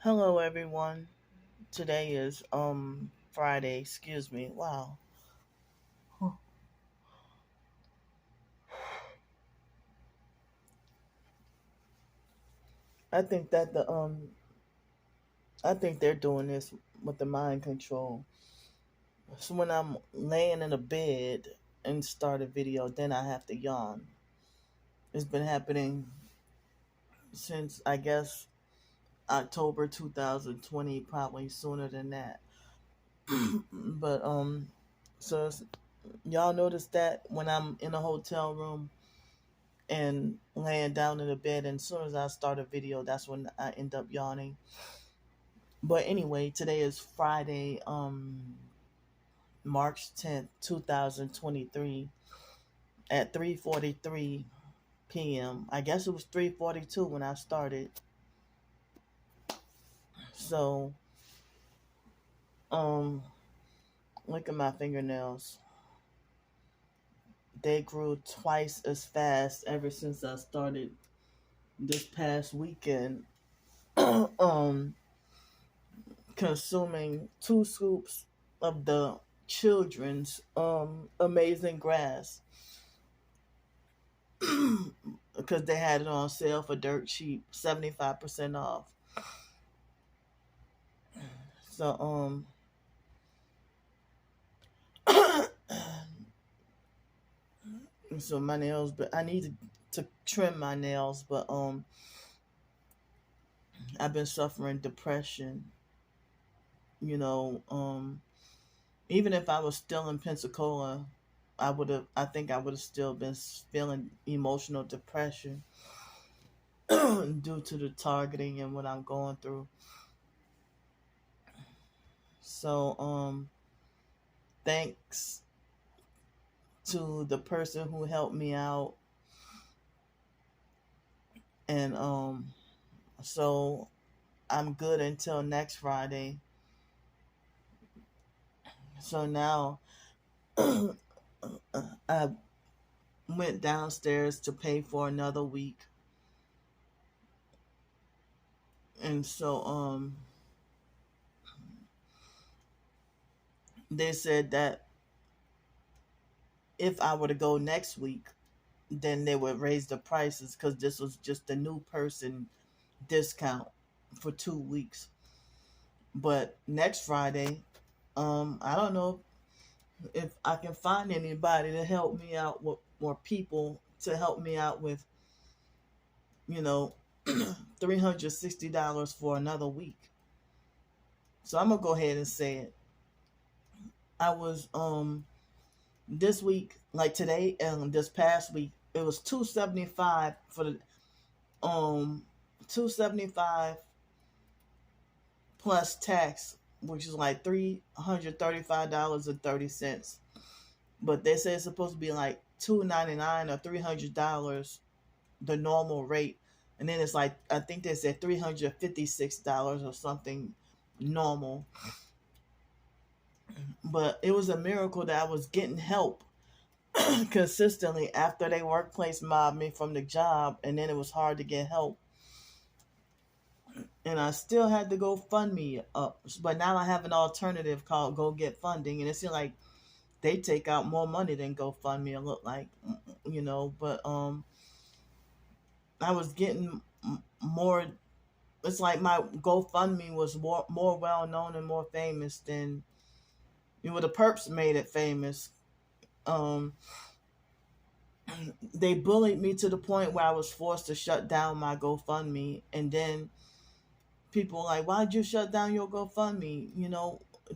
Hello everyone. Today is Friday, excuse me. Wow. I think that I think they're doing this with the mind control. So when I'm laying in a bed and start a video, then I have to yawn. It's been happening since I guess October 2020, probably sooner than that. But so y'all notice that when I'm in a hotel room and laying down in the bed, and as soon as I start a video, that's when I end up yawning. But anyway, today is Friday, March 10th, 2023 at 3:43 p.m. I guess it was 3:42 when I started. So um look at my fingernails. They grew twice as fast ever since I started this past weekend. um Consuming 2 scoops of the children's amazing grass because they had it on sale for dirt cheap, 75% off. So so my nails, but I need to trim my nails, but I've been suffering depression, you know. Even if I was still in Pensacola, I think I would have still been feeling emotional depression due to the targeting and what I'm going through. So thanks to the person who helped me out, and so I'm good until next Friday. So now I went downstairs to pay for another week, and so they said that if I were to go next week, then they would raise the prices because this was just a new person discount for 2 weeks. But next Friday, I don't know if I can find anybody to help me out with more people to help me out with, you know, $360 for another week. So I'm gonna go ahead and say it. I was this week, like today and this past week, it was 275 for the 275 plus tax, which is like $335.30. But they say it's supposed to be like $299 or $300, the normal rate, and then it's like I think they said $356 or something normal. But it was a miracle that I was getting help consistently after they workplace mobbed me from the job, and then it was hard to get help. And I still had to go fund me up, but now I have an alternative called Go Get Funding, and it seems like they take out more money than GoFundMe. It looked like, but I was getting more. It's like my GoFundMe was more well known and more famous than the perps made it famous. Um, they bullied me to the point where I was forced to shut down my GoFundMe, and then people were like, "Why'd you shut down your GoFundMe?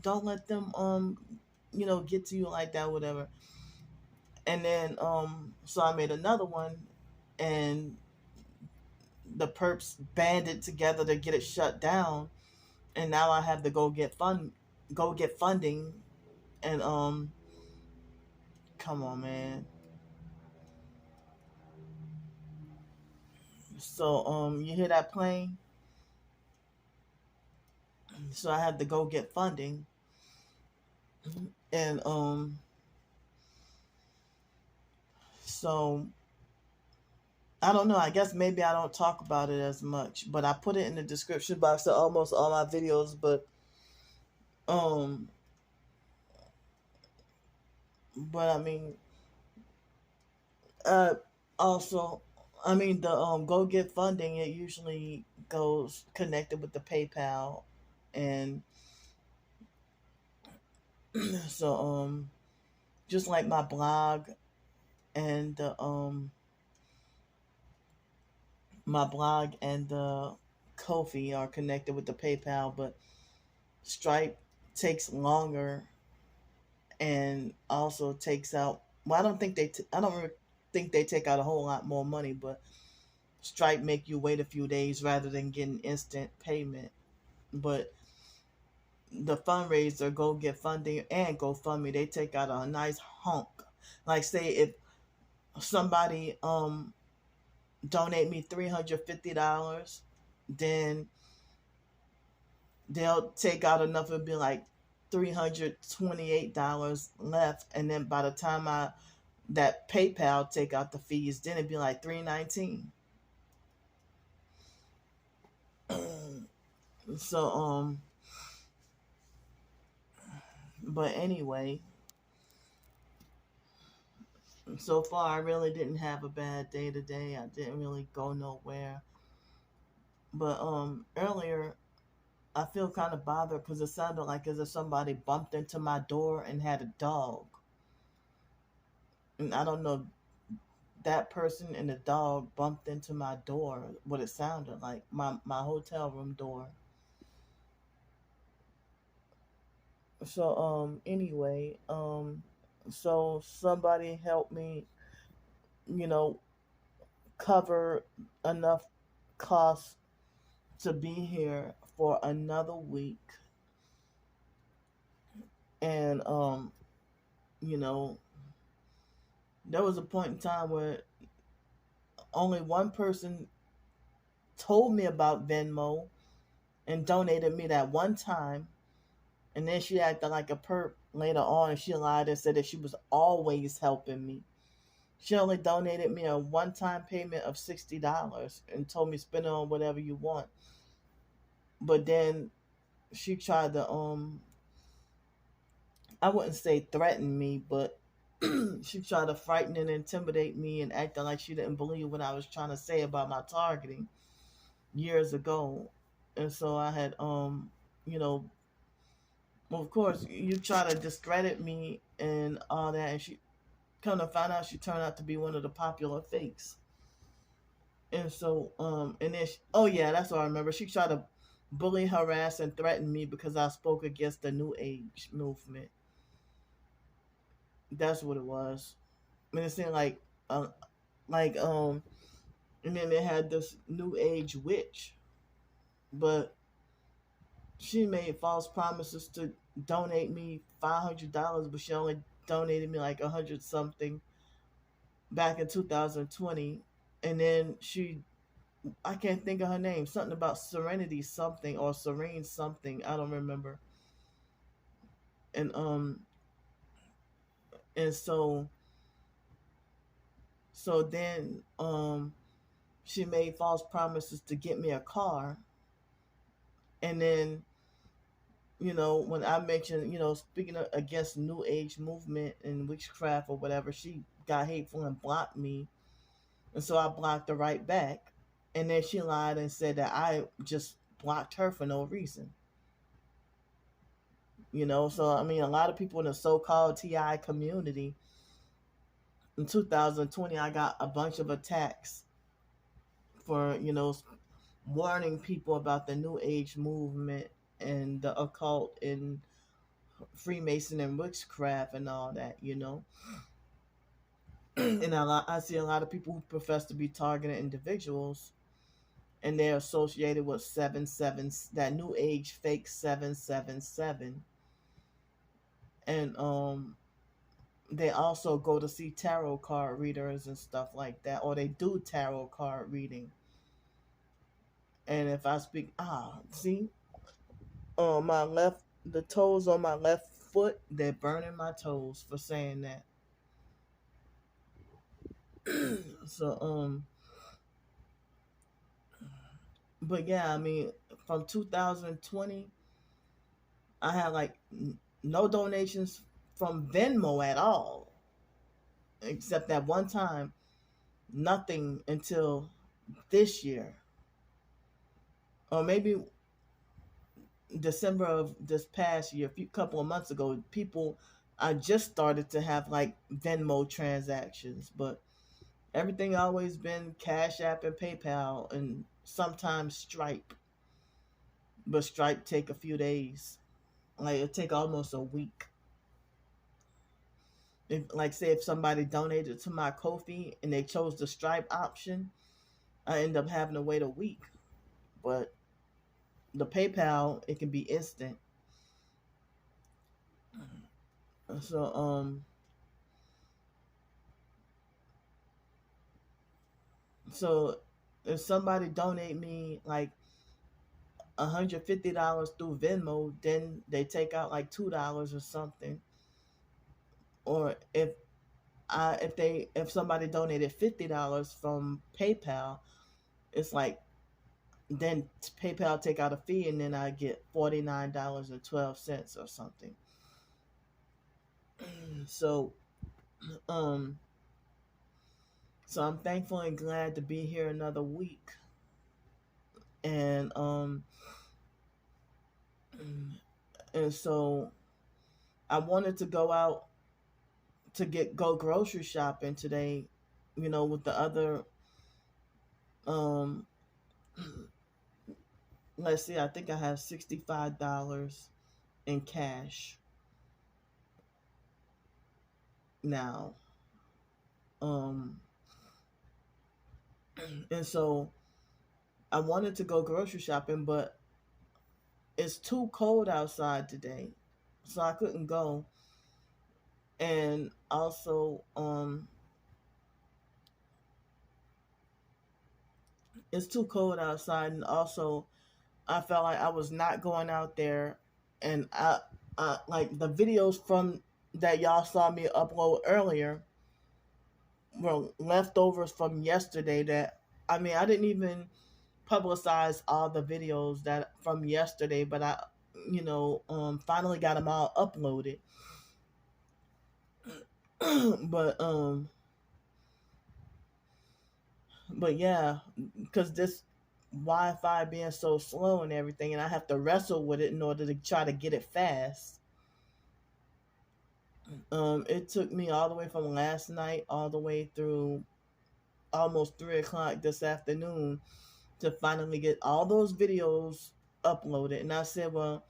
Don't let them get to you like that, whatever." And then so I made another one, and the perps banded together to get it shut down, and now I have to go get funding, and come on, man. So you hear that plane? So I had to go get funding, and so I don't know. I guess maybe I don't talk about it as much, but I put it in the description box of almost all my videos. Um, but I mean, uh, also, I mean the go get funding. It usually goes connected with the PayPal, and so just like my blog and my blog and the Kofi are connected with the PayPal, but Stripe takes longer and also takes out. Well, I don't think I don't really think they take out a whole lot more money, but Stripe make you wait a few days rather than getting instant payment. But the fundraiser, Go Get Funding and GoFundMe, they take out a nice hunk. Like say if somebody donate me $350, then they'll take out enough. It'll be like $328 left, and then by the time I that PayPal take out the fees, then it'd be like $319. So but anyway, so far I really didn't have a bad day today. I didn't really go nowhere. But earlier I feel kind of bothered because it sounded like as if somebody bumped into my door and had a dog. And I don't know, that person and the dog bumped into my door, what it sounded like, my hotel room door. So anyway, so somebody helped me, you know, cover enough costs to be here for another week. And you know, there was a point in time where only one person told me about Venmo and donated me that one time, and then she acted like a perp later on, and she lied and said that she was always helping me. She only donated me a one-time payment of $60 and told me spend it on whatever you want. But then she tried to I wouldn't say threaten me, but she tried to frighten and intimidate me and acting like she didn't believe what I was trying to say about my targeting years ago. And so I had you know, well, of course you try to discredit me and all that, and she come to find out she turned out to be one of the popular fakes. And so and then oh yeah, that's what I remember. She tried to bully, harass, and threaten me because I spoke against the New Age movement. That's what it was. I mean, it seemed like and then they had this New Age witch, but she made false promises to donate me $500, but she only donated me like 100 something back in 2020. And then I can't think of her name, something about Serenity something or Serene something, I don't remember. And and so then she made false promises to get me a car. And then, when I mentioned, speaking against New Age movement and witchcraft or whatever, she got hateful and blocked me. And so I blocked her right back. And then she lied and said that I just blocked her for no reason. So I mean, a lot of people in the so-called TI community in 2020, I got a bunch of attacks for, warning people about the New Age movement and the occult and Freemason and witchcraft and all that. And I see a lot of people who profess to be targeted individuals, and they're associated with 77, that New Age fake 777, and they also go to see tarot card readers and stuff like that, or they do tarot card reading. And if I speak, see, my left, the toes on my left foot, they're burning my toes for saying that. So But yeah, I mean, from 2020, I had like no donations from Venmo at all, except that one time, nothing until this year, or maybe December of this past year, a few couple of months ago. People, I just started to have like Venmo transactions, but everything always been Cash App and PayPal, and sometimes Stripe. But Stripe take a few days. Like it take almost a week. If, like, say if somebody donated to my Ko-fi and they chose the Stripe option, I end up having to wait a week. But the PayPal, it can be instant. So so if somebody donate me like $150 through Venmo, then they take out like $2 or something. Or if somebody donated $50 from PayPal, it's like then PayPal take out a fee and then I get $49.12 or something. So um so I'm thankful and glad to be here another week. And and so I wanted to go out to go grocery shopping today, with the other um let's see, I think I have $65 in cash now. Um and so I wanted to go grocery shopping, but it's too cold outside today. So I couldn't go. And also, it's too cold outside, and also I felt like I was not going out there, and I like the videos from that y'all saw me upload earlier were leftovers from yesterday. That I mean, I didn't even publicize all the videos that from yesterday, but I, finally got them all uploaded. but but yeah, because this Wi-Fi being so slow and everything, and I have to wrestle with it in order to try to get it fast. It took me all the way from last night all the way through almost 3 o'clock this afternoon to finally get all those videos uploaded. And I said, well,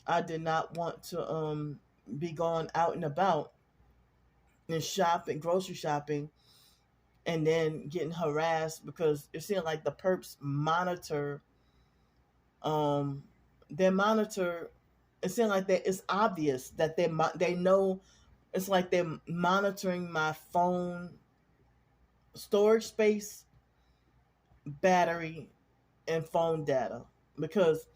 I did not want to be going out and about and shopping, grocery shopping, and then getting harassed because it seemed like the perps monitor um they monitor. It seemed like that it's obvious that they know. It's like they're monitoring my phone storage space, battery, and phone data, because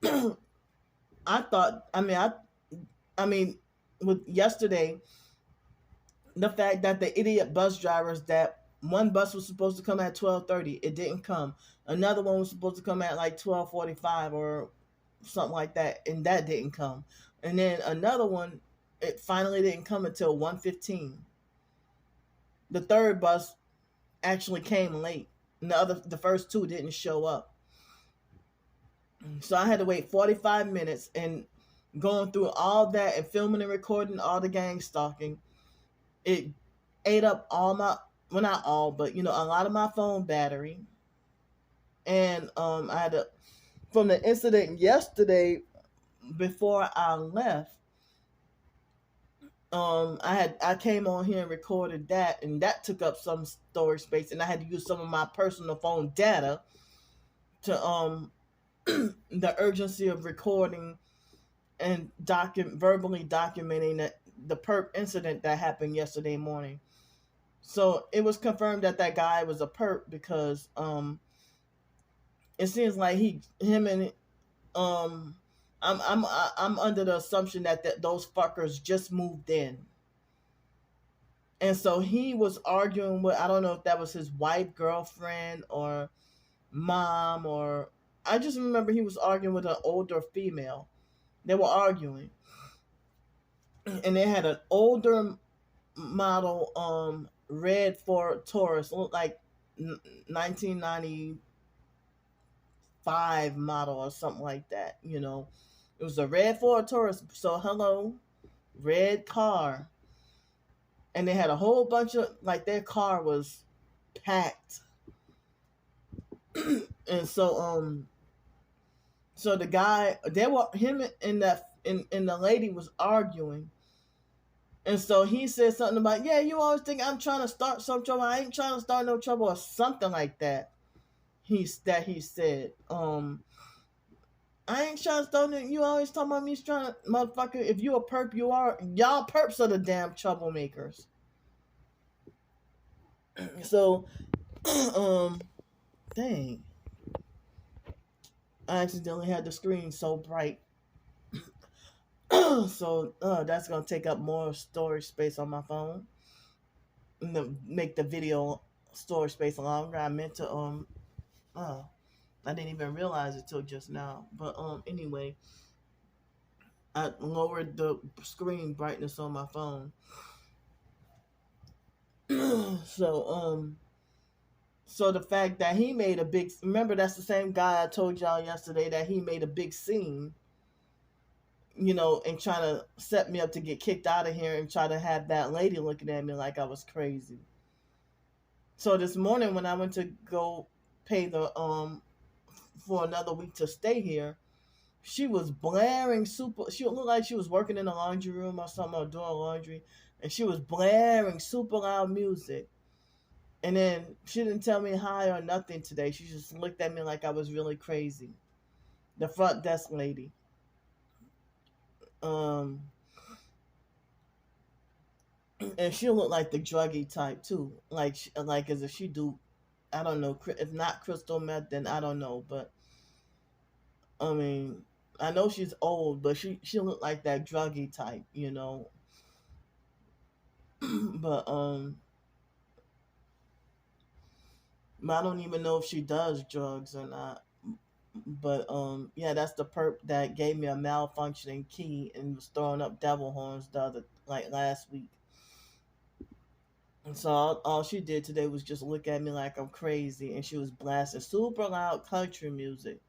I thought, I mean with yesterday, the fact that the idiot bus drivers, that one bus was supposed to come at 12:30, it didn't come. Another one was supposed to come at like 12:45 or something like that, and that didn't come. And then another one, it finally didn't come until 1:15. The third bus actually came late. And the first two didn't show up. So I had to wait 45 minutes, and going through all that and filming and recording all the gang stalking, it ate up all my, well, not all, but a lot of my phone battery. And I had to, from the incident yesterday, before I left, I came on here and recorded that, and that took up some storage space, and I had to use some of my personal phone data to the urgency of recording and verbally documenting the perp incident that happened yesterday morning. So it was confirmed that guy was a perp because it seems like him and I'm under the assumption that those fuckers just moved in. And so he was arguing with, I don't know if that was his white girlfriend or mom, or I just remember he was arguing with an older female. They were arguing, and they had an older model red Ford Taurus, looked like 1995 model or something like that. It was a red Ford Taurus. So hello, red car, and they had a whole bunch of, like, their car was packed. And so the guy, they were him and and the lady was arguing. And so he said something about, yeah, you always think I'm trying to start some trouble. I ain't trying to start no trouble, or something like that. He said, I ain't trying to start no, you always talking about me trying to, motherfucker, if you a perp, y'all perps are the damn troublemakers. So, dang. I accidentally had the screen so bright. So that's gonna take up more storage space on my phone. Make the video storage space longer. I meant to I didn't even realize it till just now. But anyway, I lowered the screen brightness on my phone. So so the fact that he made a big, remember, that's the same guy I told y'all yesterday that he made a big scene, and trying to set me up to get kicked out of here, and try to have that lady looking at me like I was crazy. So this morning when I went to go pay the for another week to stay here, she was blaring super, she looked like she was working in the laundry room or something, or doing laundry, and she was blaring super loud music. And then she didn't tell me hi or nothing today. She just looked at me like I was really crazy. The front desk lady. And she looked like the druggy type too. Like as if she do, I don't know. If not crystal meth, then I don't know. But I mean, I know she's old, but she looked like that druggy type, But I don't even know if she does drugs or not. But yeah, that's the perp that gave me a malfunctioning key and was throwing up devil horns last week. And so all she did today was just look at me like I'm crazy, and she was blasting super loud country music.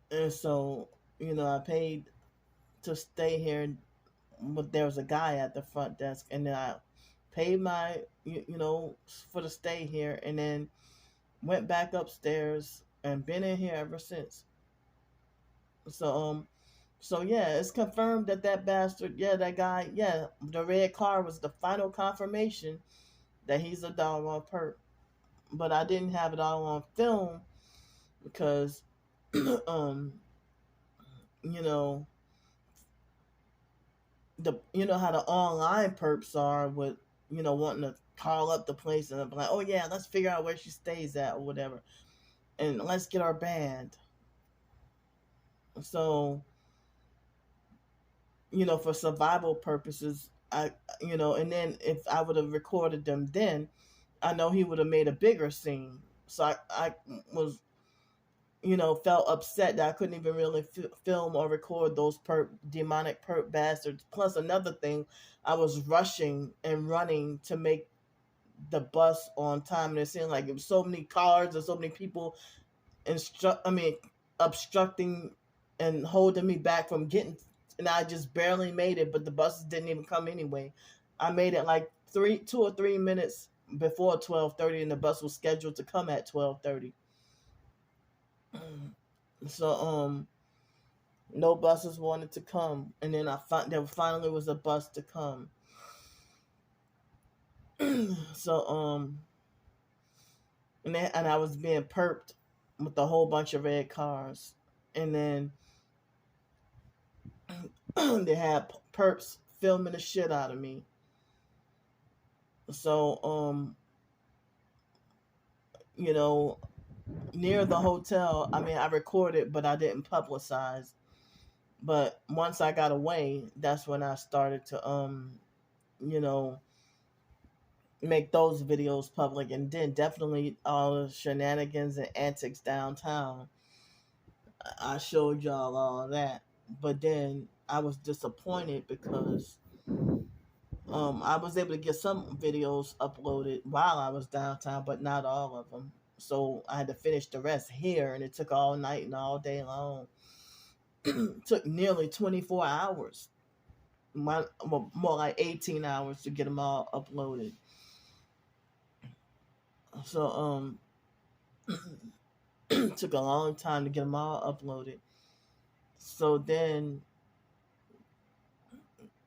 And so, I paid to stay here, but there was a guy at the front desk, and then I paid my, for to stay here, and then went back upstairs and been in here ever since. So yeah, it's confirmed that bastard, yeah, that guy, yeah, the red car was the final confirmation that he's a doggone perp. But I didn't have it all on film because, um, you know, how the online perps are with, wanting to call up the place and be like, oh yeah, let's figure out where she stays at or whatever, and let's get her banned. So, for survival purposes, and then if I would have recorded them then, I know he would have made a bigger scene. So I was, felt upset that I couldn't even really film or record those demonic perp bastards. Plus another thing, I was rushing and running to make the bus on time, and it seemed like it was so many cars and so many people obstructing and holding me back from getting, and I just barely made it, but the buses didn't even come anyway. I made it like 2 or 3 minutes before 12:30, and the bus was scheduled to come at 12:30. So no buses wanted to come, and then there finally was a bus to come. So and I was being perped with a whole bunch of red cars, and then they had perps filming the shit out of me. So near the hotel, I recorded, but I didn't publicize. But once I got away, that's when I started to make those videos public, and then definitely all the shenanigans and antics downtown. I showed y'all all that, but then I was disappointed because I was able to get some videos uploaded while I was downtown, but not all of them. So I had to finish the rest here, and it took all night and all day long. Took nearly 24 hours, more like 18 hours to get them all uploaded. So took a long time to get them all uploaded. So then,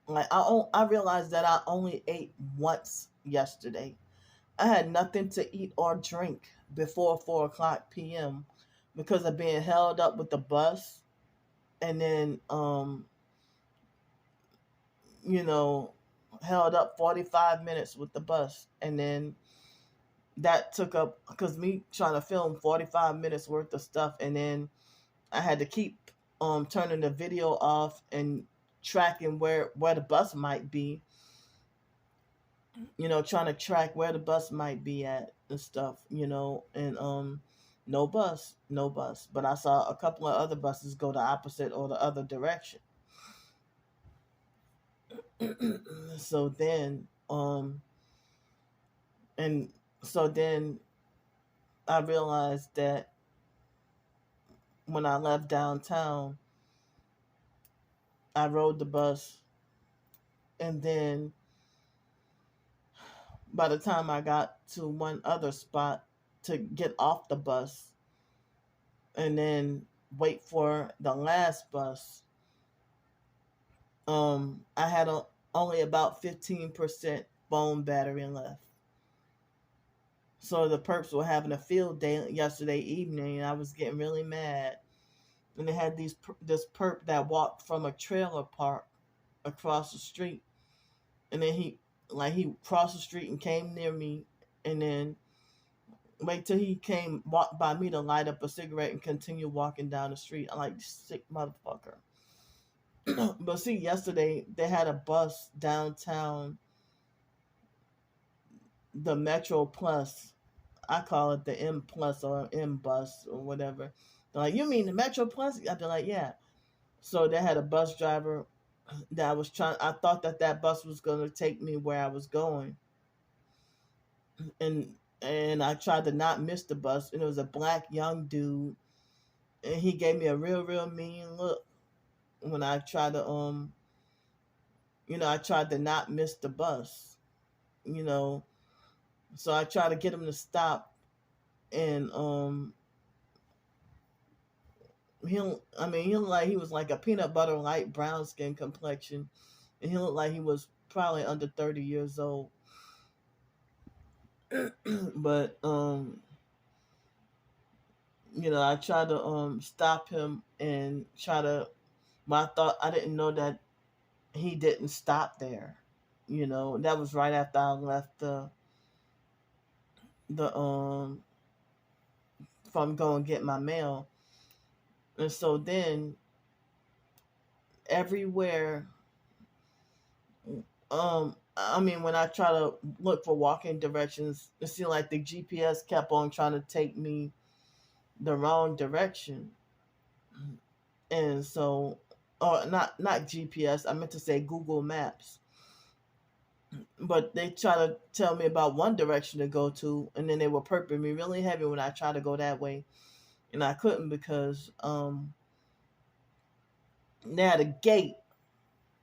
like I realized that I only ate once yesterday. I had nothing to eat or drink before 4 o'clock p.m. because of being held up with the bus, and then you know, held up 45 minutes with the bus, and then that took up because me trying to film 45 minutes worth of stuff, and then I had to keep turning the video off and tracking where the bus might be, trying to track where the bus might be at and stuff, and no bus, but I saw a couple of other buses go the opposite or the other direction. So then and so then I realized that when I left downtown, I rode the bus, and then by the time I got to one other spot to get off the bus and then wait for the last bus, I had only about 15% phone battery left. So the perps were having a field day yesterday evening, and I was getting really mad. And they had this perp that walked from a trailer park across the street, and then he crossed the street and came near me, and then wait till he walked by me to light up a cigarette and continue walking down the street. I'm like, sick motherfucker. But see, yesterday they had a bus downtown, the Metro Plus. I call it the M Plus or M Bus or whatever. They're like, you mean the Metro Plus? I'd be like, yeah. So they had a bus driver that I thought that bus was going to take me where I was going. And I tried to not miss the bus, and it was a black young dude, and he gave me a real mean look when I tried to I tried to not miss the bus, you know. So I tried to get him to stop, and he looked like he was like a peanut butter light brown skin complexion, and he looked like he was probably under 30 years old. But I tried to stop him and try to. I didn't know that he didn't stop there. That was right after I left the from going to get my mail. And so then everywhere, when I try to look for walking directions, it seemed like the GPS kept on trying to take me the wrong direction. And so, or not GPS, I meant to say Google Maps. But they try to tell me about one direction to go to, and then they were perping me really heavy when I tried to go that way. And I couldn't because they had a gate.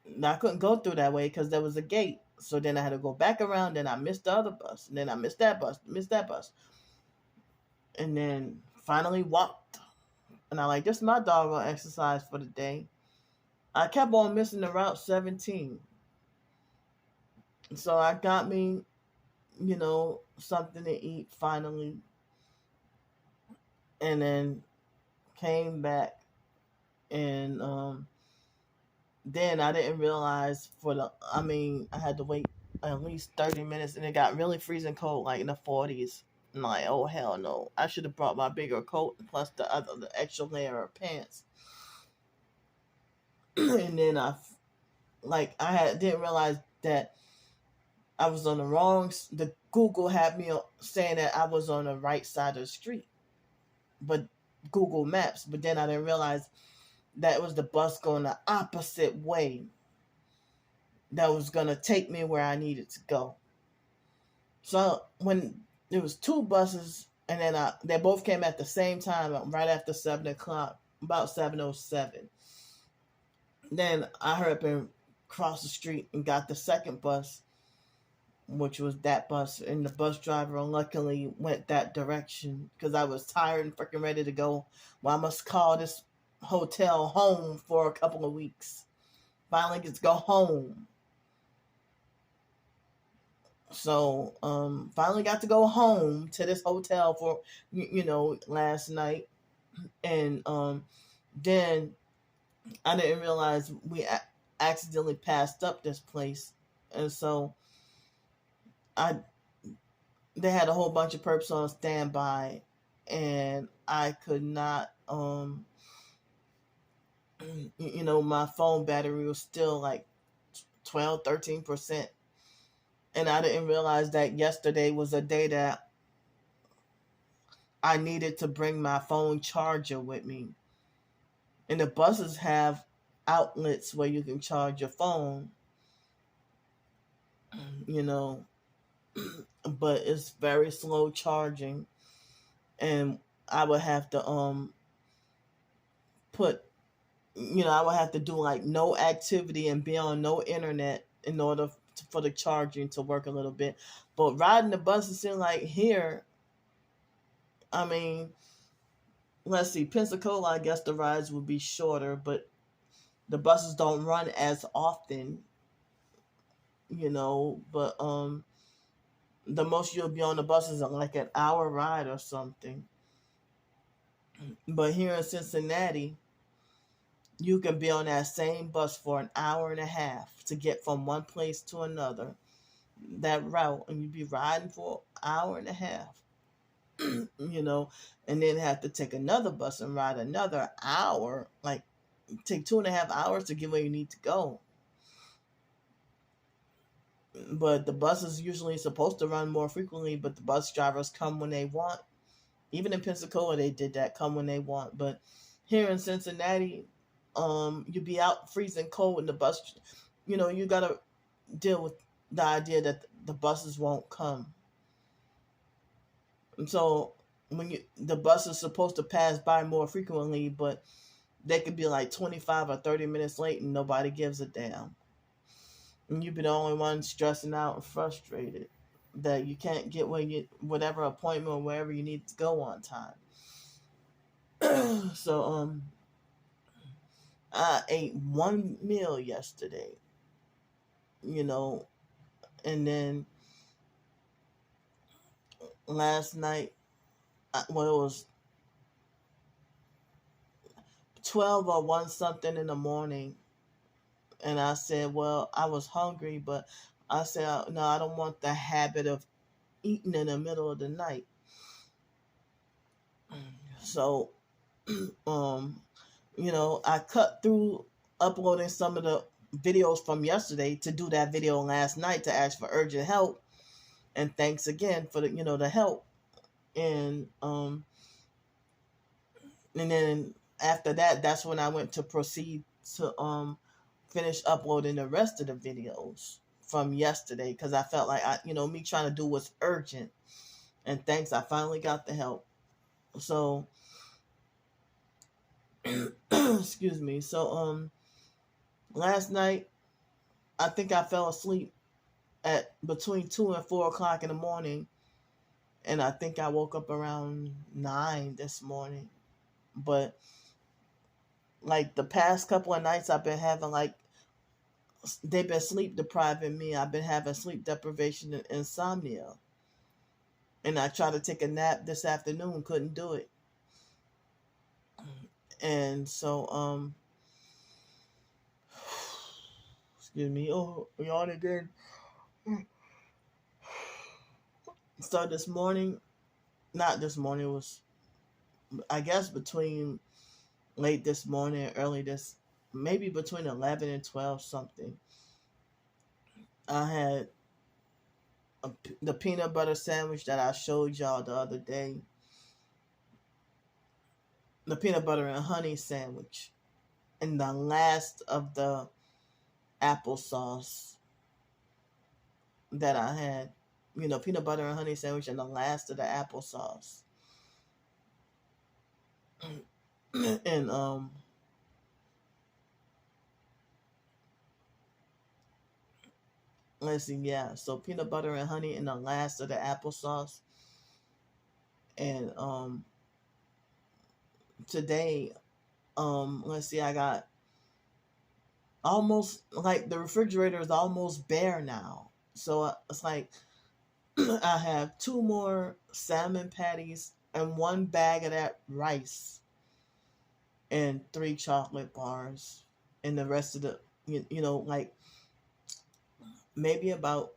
And I couldn't go through that way because there was a gate. So then I had to go back around, then I missed the other bus, and then I missed that bus. And then finally walked. And I like, this is my doggone exercise for the day. I kept on missing the Route 17. So I got me, something to eat finally. And then came back, and then I didn't realize I had to wait at least 30 minutes, and it got really freezing cold, like in the 40s. I'm like, oh hell no! I should have brought my bigger coat plus the extra layer of pants. And then didn't realize that I was on the wrong. The Google had me saying that I was on the right side of the street, but Google Maps. But then I didn't realize that it was the bus going the opposite way that was gonna take me where I needed to go. So when there was two buses, and then they both came at the same time, right after 7 o'clock, about 7:07. Then I hurried up and crossed the street and got the second bus, which was that bus, and the bus driver luckily went that direction because I was tired and freaking ready to go. Well, I must call this hotel home for a couple of weeks. Finally get to go home. So, finally got to go home to this hotel for, last night. And then I didn't realize we accidentally passed up this place. And so they had a whole bunch of perps on standby, and I could not, my phone battery was still like 12-13%. And I didn't realize that yesterday was a day that I needed to bring my phone charger with me. And the buses have outlets where you can charge your phone, but it's very slow charging. And I would have to I would have to do like no activity and be on no internet in order for the charging to work a little bit. But riding the bus, it seems like here, I mean, let's see, Pensacola, I guess the rides will be shorter, but the buses don't run as often, but the most you'll be on the bus is like an hour ride or something. But here in Cincinnati, you can be on that same bus for an hour and a half to get from one place to another, that route, and you'd be riding for an hour and a half, and then have to take another bus and ride another hour, like take 2.5 hours to get where you need to go. But the bus is usually supposed to run more frequently, but the bus drivers come when they want. Even in Pensacola, they did that, come when they want. But here in Cincinnati, you'd be out freezing cold in the bus. You got to deal with the idea that the buses won't come. And so the bus is supposed to pass by more frequently, but they could be like 25 or 30 minutes late and nobody gives a damn. And you'd be the only one stressing out and frustrated that you can't get whatever appointment or wherever you need to go on time. So, I ate one meal yesterday, and then last night, it was 12 or 1 something in the morning, and I said, well, I was hungry, but I said, no, I don't want the habit of eating in the middle of the night. So, I cut through uploading some of the videos from yesterday to do that video last night to ask for urgent help. And thanks again for the help. And then after that, that's when I went to proceed to finish uploading the rest of the videos from yesterday, because I felt like me trying to do what's urgent. And thanks, I finally got the help. So excuse me. So last night I think I fell asleep at between 2 and 4 o'clock in the morning, and I think I woke up around 9 this morning. But like the past couple of nights, I've been having they've been sleep depriving me. I've been having sleep deprivation and insomnia, and I tried to take a nap this afternoon, couldn't do it. And so excuse me, yawn again. So this morning, not this morning, it was, I guess, between late this morning and early maybe between 11 and 12 something, I had the peanut butter sandwich that I showed y'all the other day, the peanut butter and honey sandwich, and the last of the applesauce that I had, peanut butter and honey sandwich and the last of the applesauce. And let's see, yeah. So peanut butter and honey and the last of the applesauce. And today, let's see, I got almost, like, the refrigerator is almost bare now. So it's like I have 2 more salmon patties and 1 bag of that rice and 3 chocolate bars, and the rest of the, like, maybe about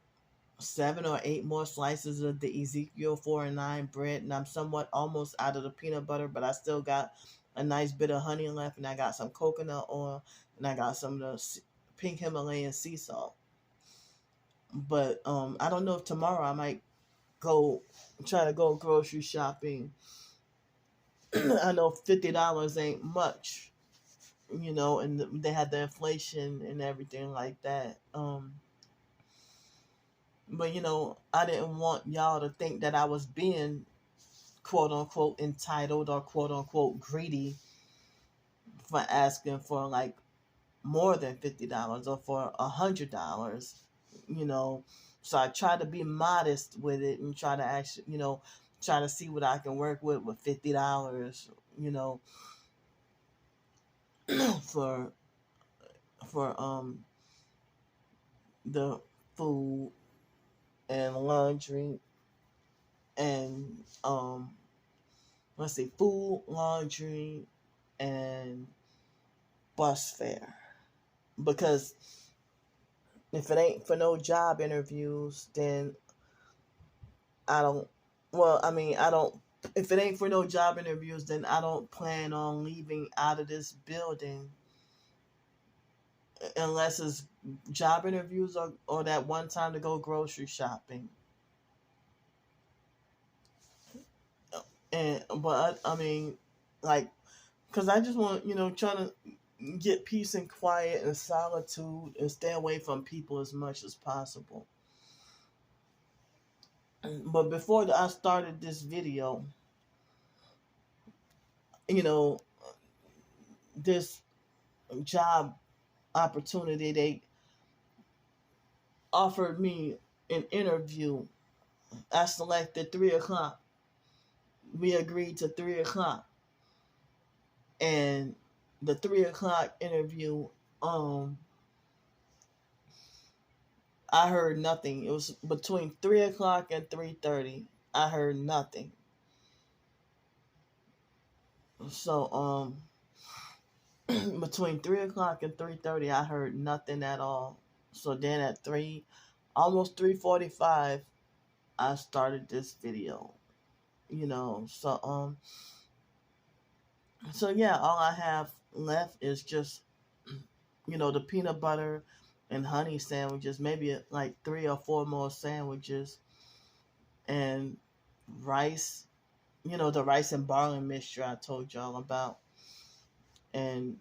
7 or 8 more slices of the Ezekiel 4 and 9 bread, and I'm somewhat almost out of the peanut butter, but I still got a nice bit of honey left, and I got some coconut oil, and I got some of the pink Himalayan sea salt. But I don't know if tomorrow I might try to go grocery shopping. I know $50 ain't much, and they had the inflation and everything like that. But I didn't want y'all to think that I was being quote unquote entitled or quote unquote greedy for asking for like more than $50 or for $100. So I try to be modest with it and try to actually, try to see what I can work with $50, for the food and laundry and let's see, food, laundry, and bus fare. Because if it ain't for no job interviews, then I don't. Well, I mean, I don't. If it ain't for no job interviews, then I don't plan on leaving out of this building unless it's job interviews or that one time to go grocery shopping. But I mean, like, because I just want, trying to get peace and quiet and solitude and stay away from people as much as possible. But before I started this video, this job opportunity, they offered me an interview. I selected 3 o'clock. We agreed to 3 o'clock. And the 3 o'clock interview, I heard nothing. It was between 3 o'clock and 3:30. I heard nothing. So between 3 o'clock and 3:30, I heard nothing at all. So then at almost 3:45, I started this video. So yeah, all I have left is just the peanut butter and honey sandwiches, maybe like 3 or 4 more sandwiches, and rice, the rice and barley mixture I told y'all about, and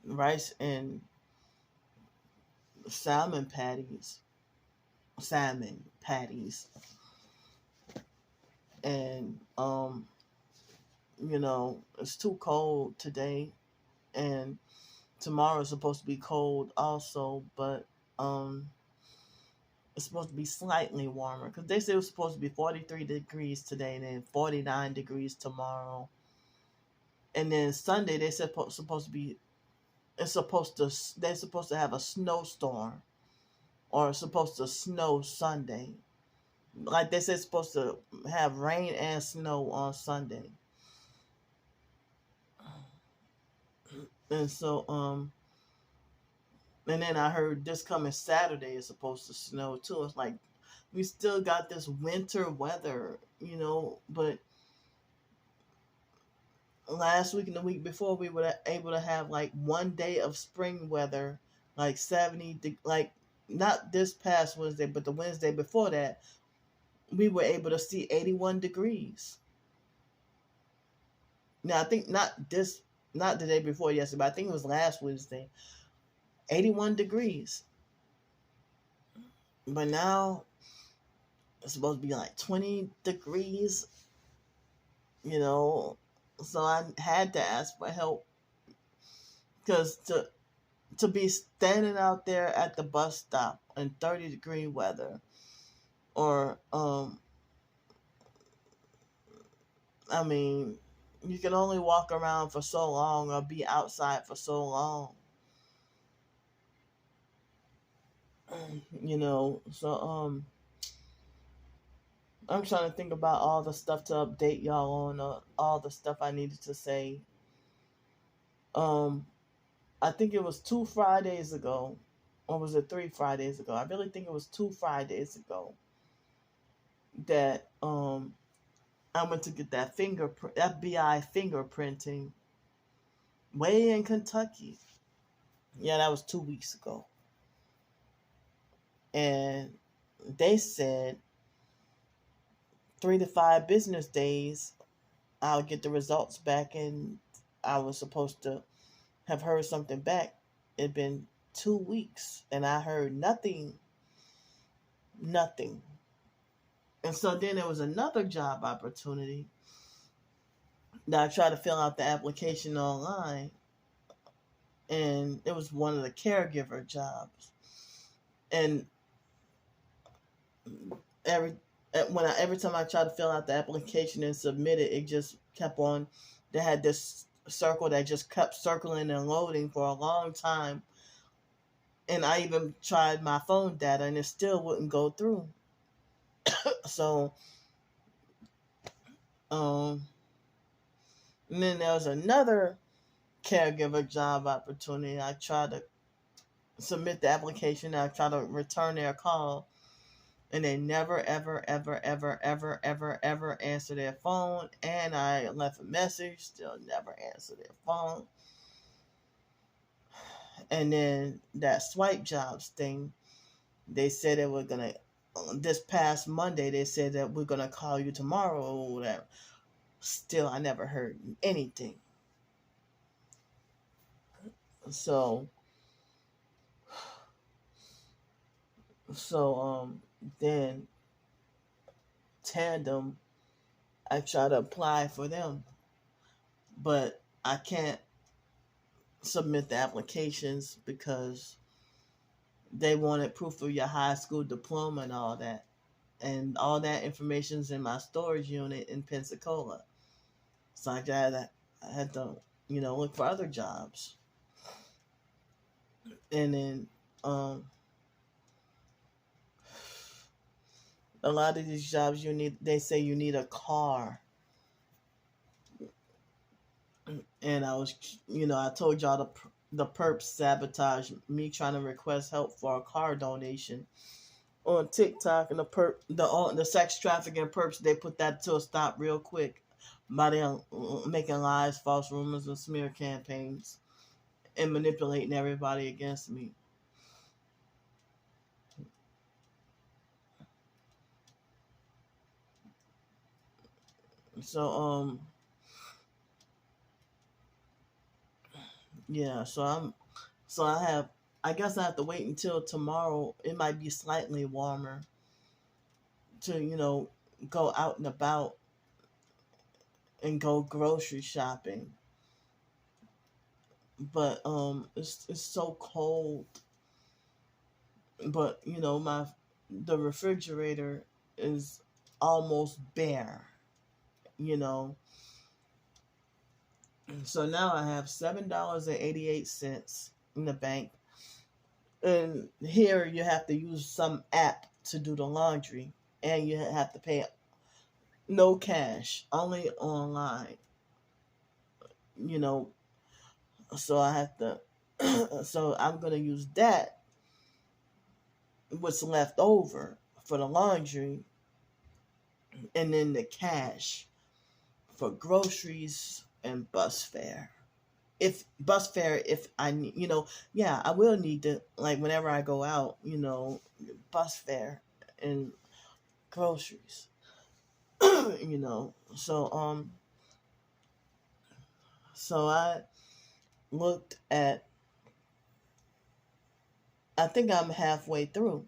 rice and salmon patties, and it's too cold today, and tomorrow is supposed to be cold also, but it's supposed to be slightly warmer because they said it was supposed to be 43 degrees today and then 49 degrees tomorrow, and then Sunday they said supposed to be they're supposed to have a snowstorm, or it's supposed to snow Sunday. Like they said, it's supposed to have rain and snow on Sunday. And so and then I heard this coming Saturday is supposed to snow too. It's like we still got this winter weather, but last week and the week before we were able to have like one day of spring weather, like 70, like not this past Wednesday, but the Wednesday before that, we were able to see 81 degrees. Now, I think not the day before yesterday, but I think it was last Wednesday. 81 degrees. But now it's supposed to be like 20 degrees, you know. So I had to ask for help because to be standing out there at the bus stop in 30-degree weather, or I mean, you can only walk around for so long or be outside for so long. So I'm trying to think about all the stuff to update y'all on, all the stuff I needed to say. um I think it was 2 Fridays ago, or was it 3 Fridays ago? I really think it was 2 Fridays ago that I went to get that FBI fingerprinting way in Kentucky. Yeah, that was 2 weeks ago. And they said 3 to 5 business days, I'll get the results back. And I was supposed to have heard something back. It'd been 2 weeks, and I heard nothing. Nothing. And so then there was another job opportunity that I tried to fill out the application online, and it was one of the caregiver jobs. And every time I tried to fill out the application and submit it, it just kept on. They had this circle that just kept circling and loading for a long time. And I even tried my phone data, and it still wouldn't go through. So, and then there was another caregiver job opportunity. I tried to submit the application. I tried to return their call, and they never, ever, ever, ever, ever, ever, ever answer their phone. And I left a message, still never answer their phone. And then that swipe jobs thing, they said they were gonna. This past Monday, they said that we're gonna call you tomorrow or whatever. Still, I never heard anything. So, then Tandem, I try to apply for them, but I can't submit the applications because they wanted proof of your high school diploma and all that. And all that information's in my storage unit in Pensacola. So I had to, look for other jobs. And then a lot of these jobs they say you need a car. And I told y'all the perps sabotage me trying to request help for a car donation on TikTok, and the sex trafficking perps, they put that to a stop real quick by them making lies, false rumors, and smear campaigns and manipulating everybody against me. So yeah, I guess I have to wait until tomorrow. It might be slightly warmer to, go out and about and go grocery shopping. But it's so cold. But the refrigerator is almost bare, you know. So now I have $7.88 in the bank. And here you have to use some app to do the laundry, and you have to pay no cash, only online. So I have to so I'm going to use that, what's left over for the laundry, and then the cash for groceries and bus fare. if bus fare, if I yeah, I will need to, like, whenever I go out, bus fare and groceries. So I looked at, I think I'm halfway through,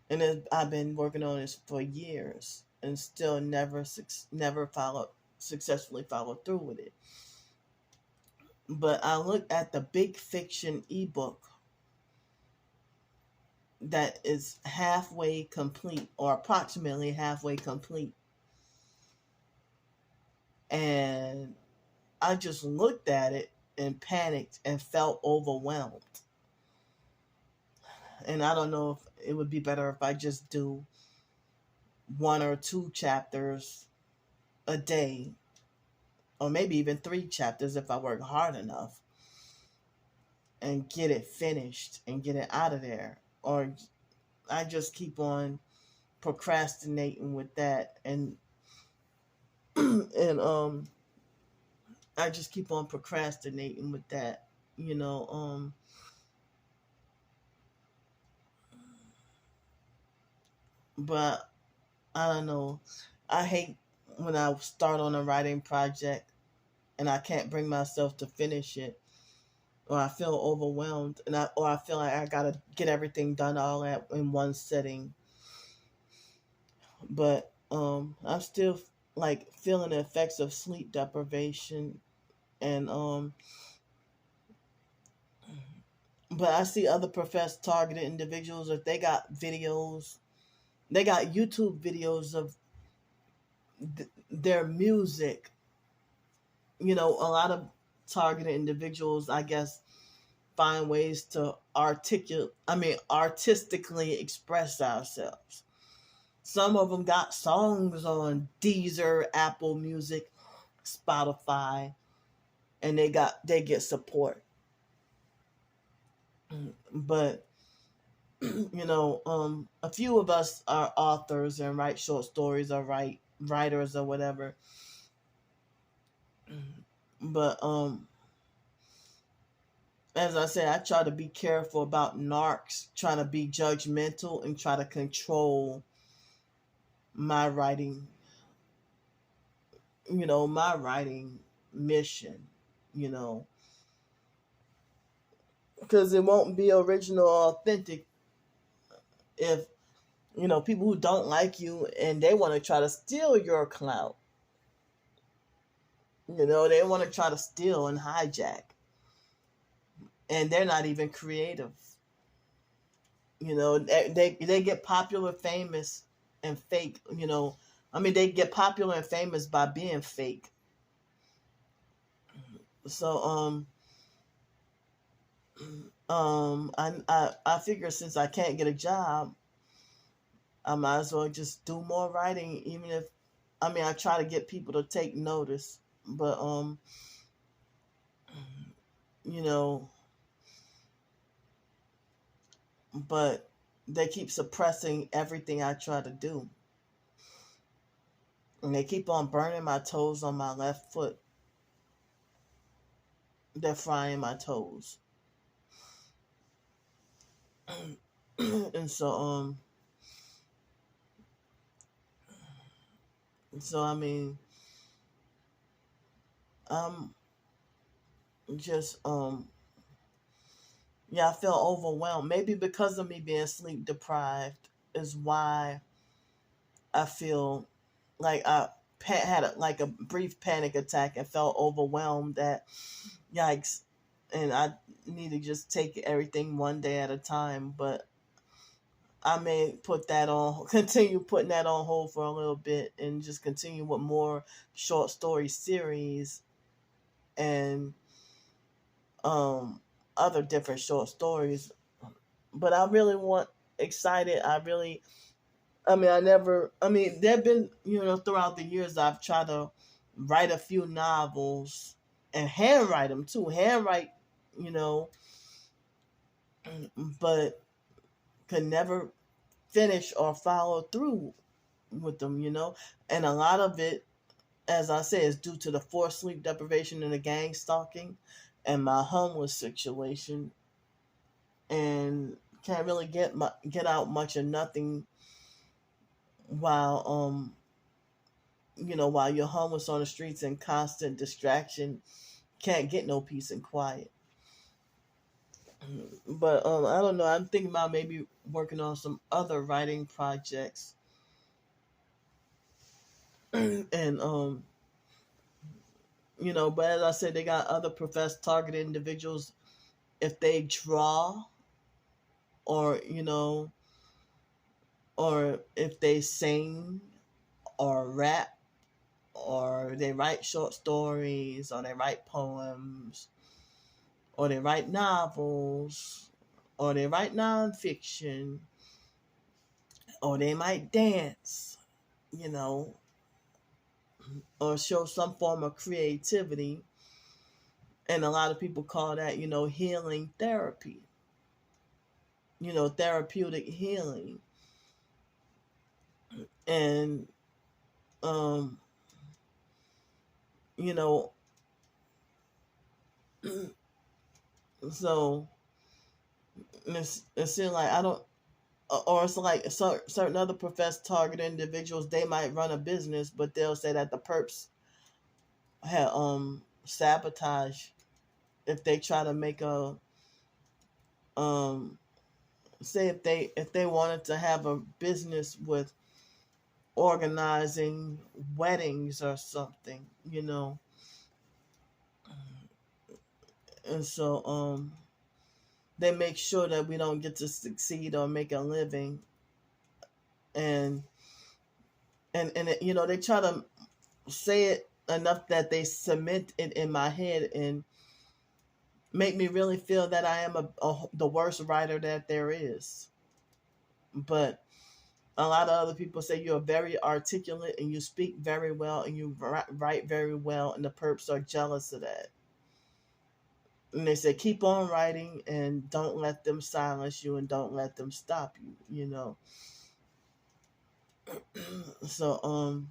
and I've been working on this for years and still never successfully followed through with it. But I looked at the big fiction ebook that is halfway complete, or approximately halfway complete, and I just looked at it and panicked and felt overwhelmed. And I don't know if it would be better if I just do 1 or 2 chapters a day, or maybe even 3 chapters if I work hard enough, and get it finished and get it out of there. Or I just keep on procrastinating with that, and and I just keep on procrastinating with that, you know. But I don't know. I hate when I start on a writing project and I can't bring myself to finish it, or I feel overwhelmed, or I feel like I gotta get everything done all at in one sitting. But I'm still like feeling the effects of sleep deprivation, and but I see other professed targeted individuals, if they got videos, they got YouTube videos of their music. A lot of targeted individuals, I guess, find ways to artistically express ourselves. Some of them got songs on Deezer, Apple Music, Spotify, and they get support. But a few of us are authors and write short stories, or writers or whatever. But as I said, I try to be careful about narcs trying to be judgmental and try to control my writing, my writing mission, because it won't be original or authentic if, people who don't like you and they want to try to steal your clout, they want to try to steal and hijack, and they're not even creative. They get popular, famous, and fake. They get popular and famous by being fake. So I figure, since I can't get a job, I might as well just do more writing, even if I try to get people to take notice, but you know but they keep suppressing everything I try to do. And they keep on burning my toes on my left foot. They're frying my toes. And so I'm just I feel overwhelmed. Maybe because of me being sleep deprived is why I feel like I had a brief panic attack and felt overwhelmed. That yikes, and I need to just take everything one day at a time. But I may continue putting that on hold for a little bit, and just continue with more short story series and other different short stories. But I really excited. There have been, throughout the years, I've tried to write a few novels and handwrite them too. But could never finish or follow through with them, And a lot of it, as I said, is due to the forced sleep deprivation and the gang stalking. and my homeless situation, and can't really get out much of nothing while while you're homeless on the streets and constant distraction, can't get no peace and quiet. But I don't know. I'm thinking about maybe working on some other writing projects, and But as I said, they got other professed targeted individuals. If they draw, or or if they sing or rap, or they write short stories, or they write poems, or they write novels, or they write nonfiction, or they might dance, you know, or show some form of creativity. And a lot of people call that, healing therapy, therapeutic healing. And, um, you know, so it seems like I don't, or it's like certain other professed target individuals, they might run a business, but they'll say that the perps have sabotage if they try to make a say if they wanted to have a business with organizing weddings or something, and so they make sure that we don't get to succeed or make a living, and they try to say it enough that they cement it in my head and make me really feel that I am the worst writer that there is. But a lot of other people say you're very articulate and you speak very well and you write very well, and the perps are jealous of that. And they say keep on writing and don't let them silence you and don't let them stop you. So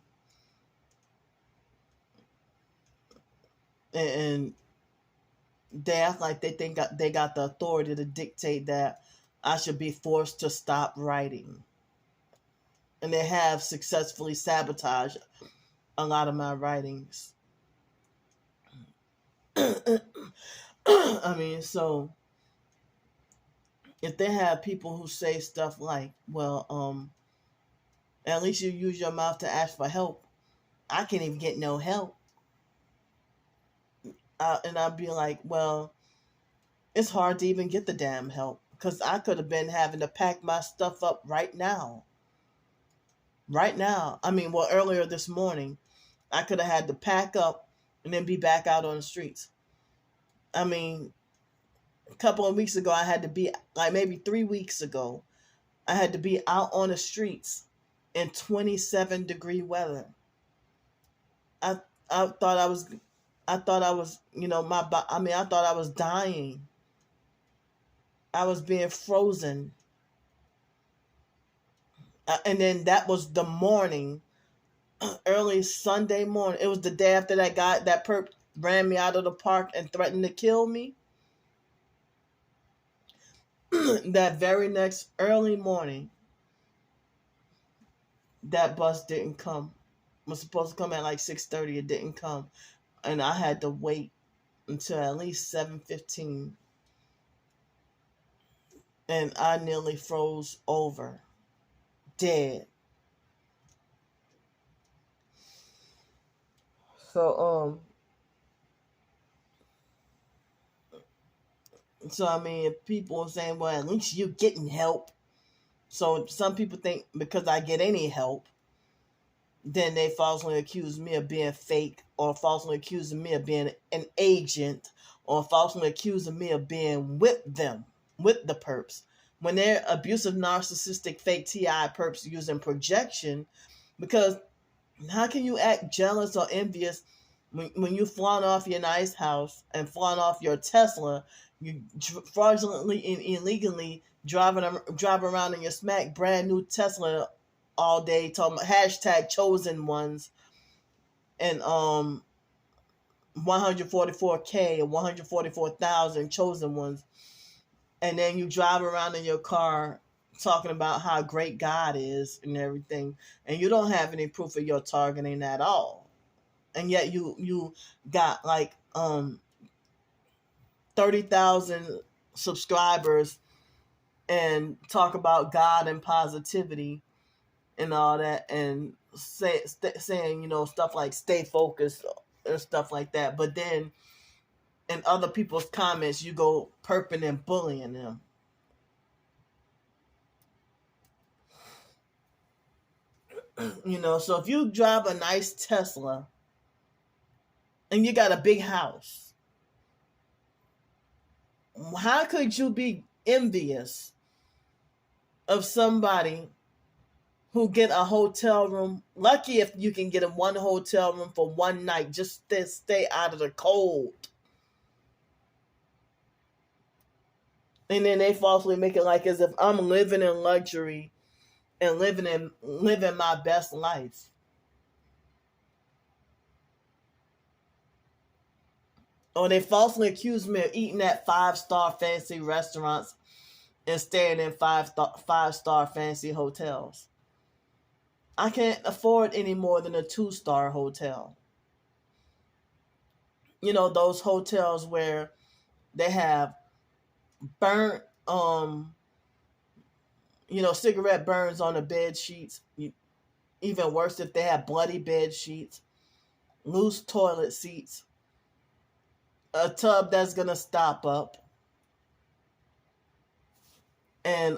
and they act like they think they got the authority to dictate that I should be forced to stop writing. And they have successfully sabotaged a lot of my writings. I mean, so if they have people who say stuff like, well, at least you use your mouth to ask for help. I can't even get no help. And I'd be like, well, it's hard to even get the damn help because I could have been having to pack my stuff up right now. Right now. I mean, well, earlier this morning, I could have had to pack up and then be back out on the streets. I mean, a couple of weeks ago, I had to be, like maybe 3 weeks ago, I had to be out on the streets in 27-degree weather. I thought I was, I thought I was, I thought I was dying. I was being frozen. And then that was the morning, early Sunday morning. It was the day after that perp ran me out of the park and threatened to kill me. That very next early morning, that bus didn't come. It was supposed to come at like 6:30. It didn't come. And I had to wait until at least 7:15. And I nearly froze over. Dead. So I mean, if people are saying, well, at least you're getting help. So some people think because I get any help, then they falsely accuse me of being fake, or falsely accusing me of being an agent, or falsely accusing me of being with them, with the perps. When they're abusive, narcissistic, fake TI perps using projection, because how can you act jealous or envious when you flaunt off your nice house and flaunt off your Tesla, you fraudulently and illegally drive around in your smack brand new Tesla all day, talking about hashtag chosen ones, and 144K or 144,000 chosen ones, and then you drive around in your car talking about how great God is and everything, and you don't have any proof of your targeting at all, and yet you got like 30,000 subscribers and talk about God and positivity and all that, and saying stuff like stay focused and stuff like that, but then in other people's comments you go perping and bullying them. So if you drive a nice Tesla and you got a big house, how could you be envious of somebody who get a hotel room? Lucky if you can get in one hotel room for one night, just to stay out of the cold. And then they falsely make it like as if I'm living in luxury and living my best life. Or they falsely accuse me of eating at 5-star fancy restaurants and staying in five-star fancy hotels. I can't afford any more than a 2-star hotel. Those hotels where they have burnt cigarette burns on the bed sheets. Even worse if they have bloody bed sheets, loose toilet seats, a tub that's gonna stop up, and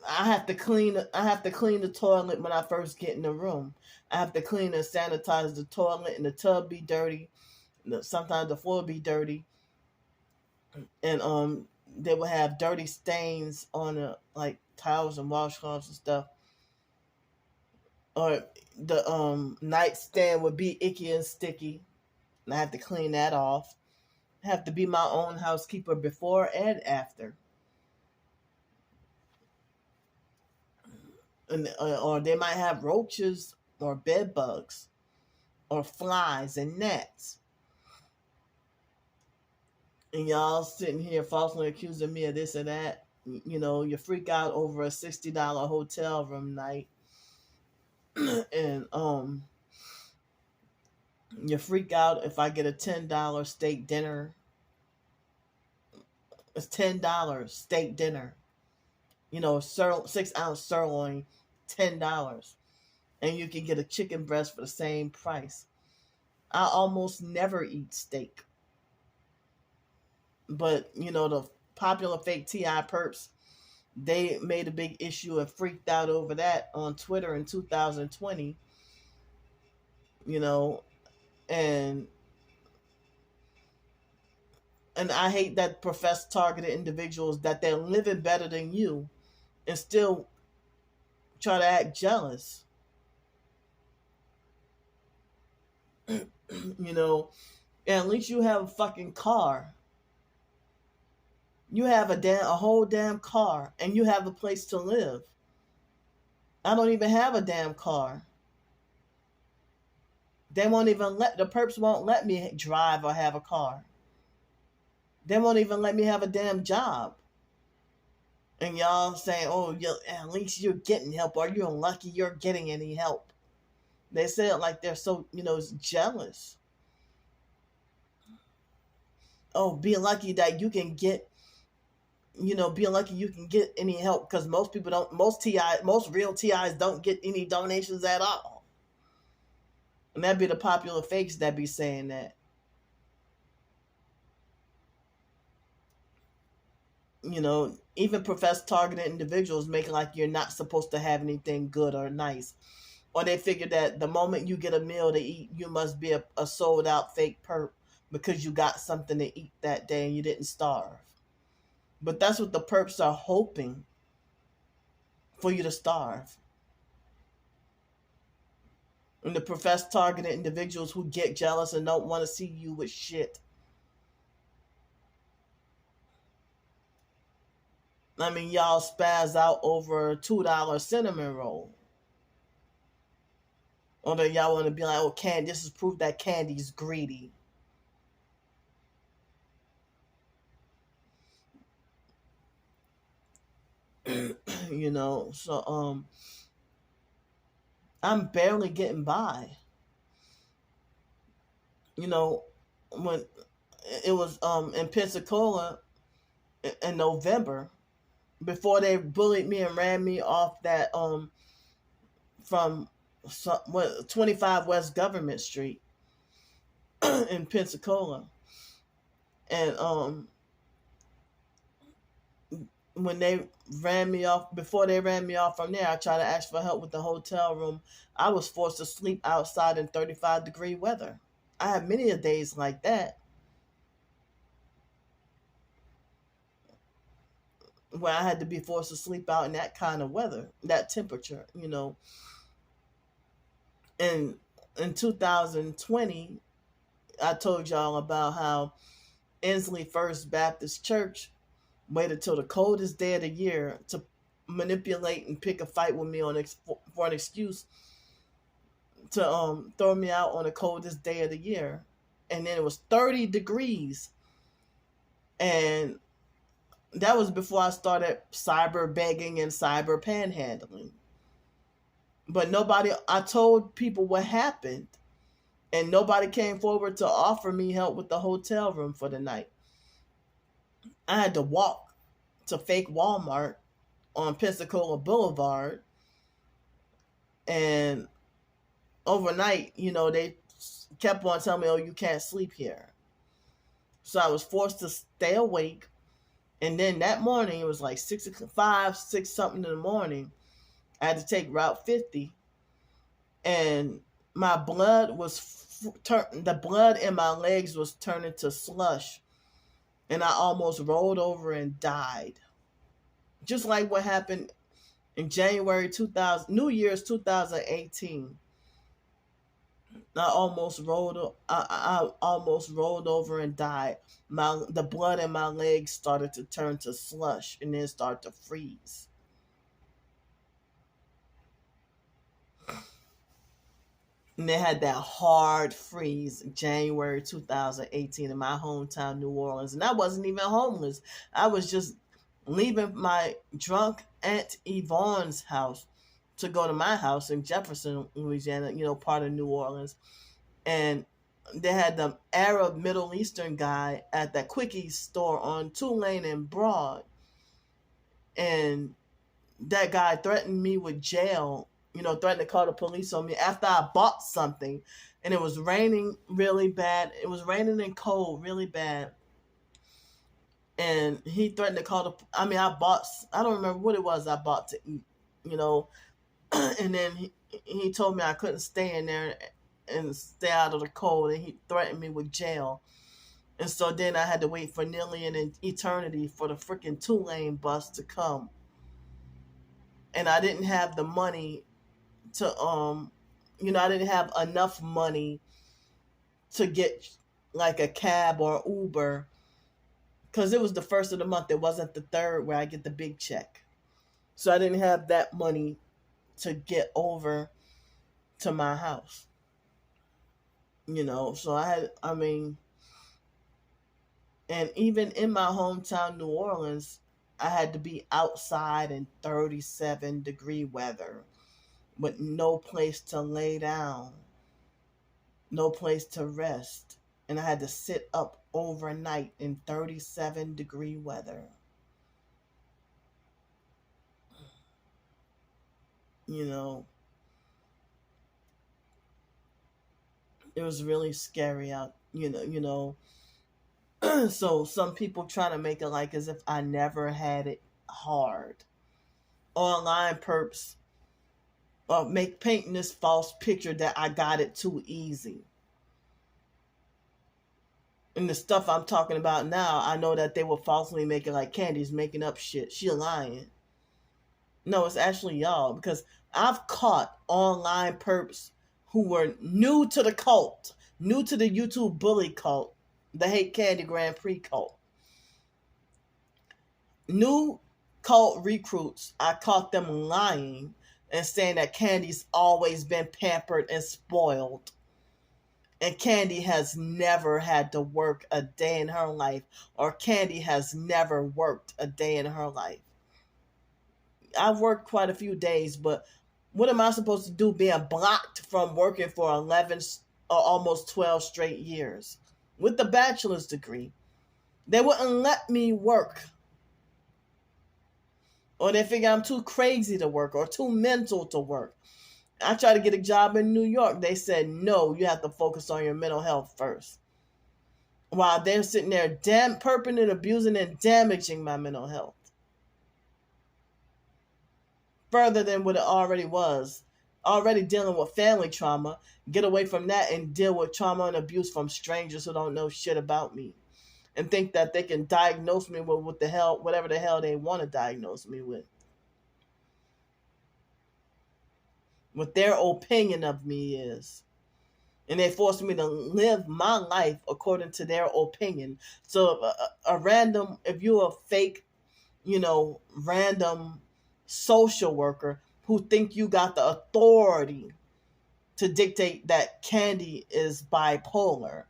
I have to clean the toilet when I first get in the room. I have to clean and sanitize the toilet, and the tub be dirty. Sometimes the floor be dirty, and they will have dirty stains on the like towels and washcloths and stuff. Or the nightstand would be icky and sticky, and I have to clean that off. I have to be my own housekeeper before and after. And or they might have roaches or bed bugs or flies and gnats. And y'all sitting here falsely accusing me of this and that. You freak out over a $60 hotel room night, and you freak out if I get a $10 steak dinner. It's $10 steak dinner. 6-ounce sirloin, $10, and you can get a chicken breast for the same price. I almost never eat steak, but the popular fake TI perps, they made a big issue and freaked out over that on Twitter in 2020. And I hate that profess targeted individuals that they're living better than you and still try to act jealous. And at least you have a fucking car. You have a whole damn car, and you have a place to live. I don't even have a damn car. The perps won't let me drive or have a car. They won't even let me have a damn job. And y'all saying, oh, at least you're getting help, or you're lucky you're getting any help. They say it like they're so, jealous. Oh, be lucky that you can get, be lucky you can get any help, because most real TIs don't get any donations at all. And that'd be the popular fakes that be saying that. Even professed targeted individuals make it like you're not supposed to have anything good or nice. Or they figure that the moment you get a meal to eat, you must be a sold out fake perp because you got something to eat that day and you didn't starve. But that's what the perps are hoping for, you to starve. And the professed targeted individuals who get jealous and don't want to see you with shit. I mean, y'all spaz out over a $2 cinnamon roll. Or that y'all want to be like, oh, Candy, this is proof that Candy's greedy. You know, so I'm barely getting by. You know, when it was in Pensacola in November, before they bullied me and ran me off that from 25 West Government Street in Pensacola. And when they ran me off, before they ran me off from there, I tried to ask for help with the hotel room. I was forced to sleep outside in 35-degree weather. I had many a days like that where I had to be forced to sleep out in that kind of weather, that temperature, you know. And in 2020, I told y'all about how Inslee First Baptist Church waited till the coldest day of the year to manipulate and pick a fight with me for an excuse to throw me out on the coldest day of the year. And then it was 30 degrees. And that was before I started cyber begging and cyber panhandling. But I told people what happened, and nobody came forward to offer me help with the hotel room for the night. I had to walk to fake Walmart on Pensacola Boulevard, and overnight, you know, they kept on telling me, oh, you can't sleep here. So I was forced to stay awake. And then that morning, it was like 6 something in the morning, I had to take Route 50. And my blood the blood in my legs was turning to slush. And I almost rolled over and died. Just like what happened in January 2000, New Year's 2018. I almost rolled over and died. The blood in my legs started to turn to slush and then start to freeze. And they had that hard freeze in January 2018 in my hometown, New Orleans. And I wasn't even homeless. I was just leaving my drunk Aunt Yvonne's house to go to my house in Jefferson, Louisiana, you know, part of New Orleans. And they had the Arab Middle Eastern guy at that Quickie store on Tulane and Broad. And that guy threatened me with jail, you know, threatened to call the police on me after I bought something. And it was raining really bad. It was raining and cold really bad. And he threatened to call I don't remember what it was I bought to eat, you know. And then he told me I couldn't stay in there and stay out of the cold, and he threatened me with jail. And so then I had to wait for nearly an eternity for the freaking Tulane bus to come. And I didn't have the money to I didn't have enough money to get like a cab or Uber, because it was the first of the month. It wasn't the third where I get the big check. So I didn't have that money to get over to my house. You know, so and even in my hometown, New Orleans, I had to be outside in 37-degree weather with no place to lay down, no place to rest. And I had to sit up overnight in 37-degree weather. You know, it was really scary out, you know. So some people try to make it like as if I never had it hard. Online perps painting this false picture that I got it too easy. And the stuff I'm talking about now, I know that they will falsely make it like Candy's making up shit. She lying. No, it's actually y'all, because I've caught online perps who were new to the cult, new to the YouTube bully cult, the hate Candy Grandpre cult. New cult recruits, I caught them lying and saying that Candy's always been pampered and spoiled. And Candy has never had to work a day in her life, or Candy has never worked a day in her life. I've worked quite a few days, but what am I supposed to do being blocked from working for 11 or almost 12 straight years with the bachelor's degree? They wouldn't let me work. Or they figure I'm too crazy to work or too mental to work. I tried to get a job in New York. They said, no, you have to focus on your mental health first. While they're sitting there perpetrating and abusing and damaging my mental health. Further than what it already was. Already dealing with family trauma. Get away from that and deal with trauma and abuse from strangers who don't know shit about me. And think that they can diagnose me with whatever the hell they want to diagnose me with. What their opinion of me is. And they force me to live my life according to their opinion. So if you're a fake, random social worker who think you got the authority to dictate that Candy is bipolar.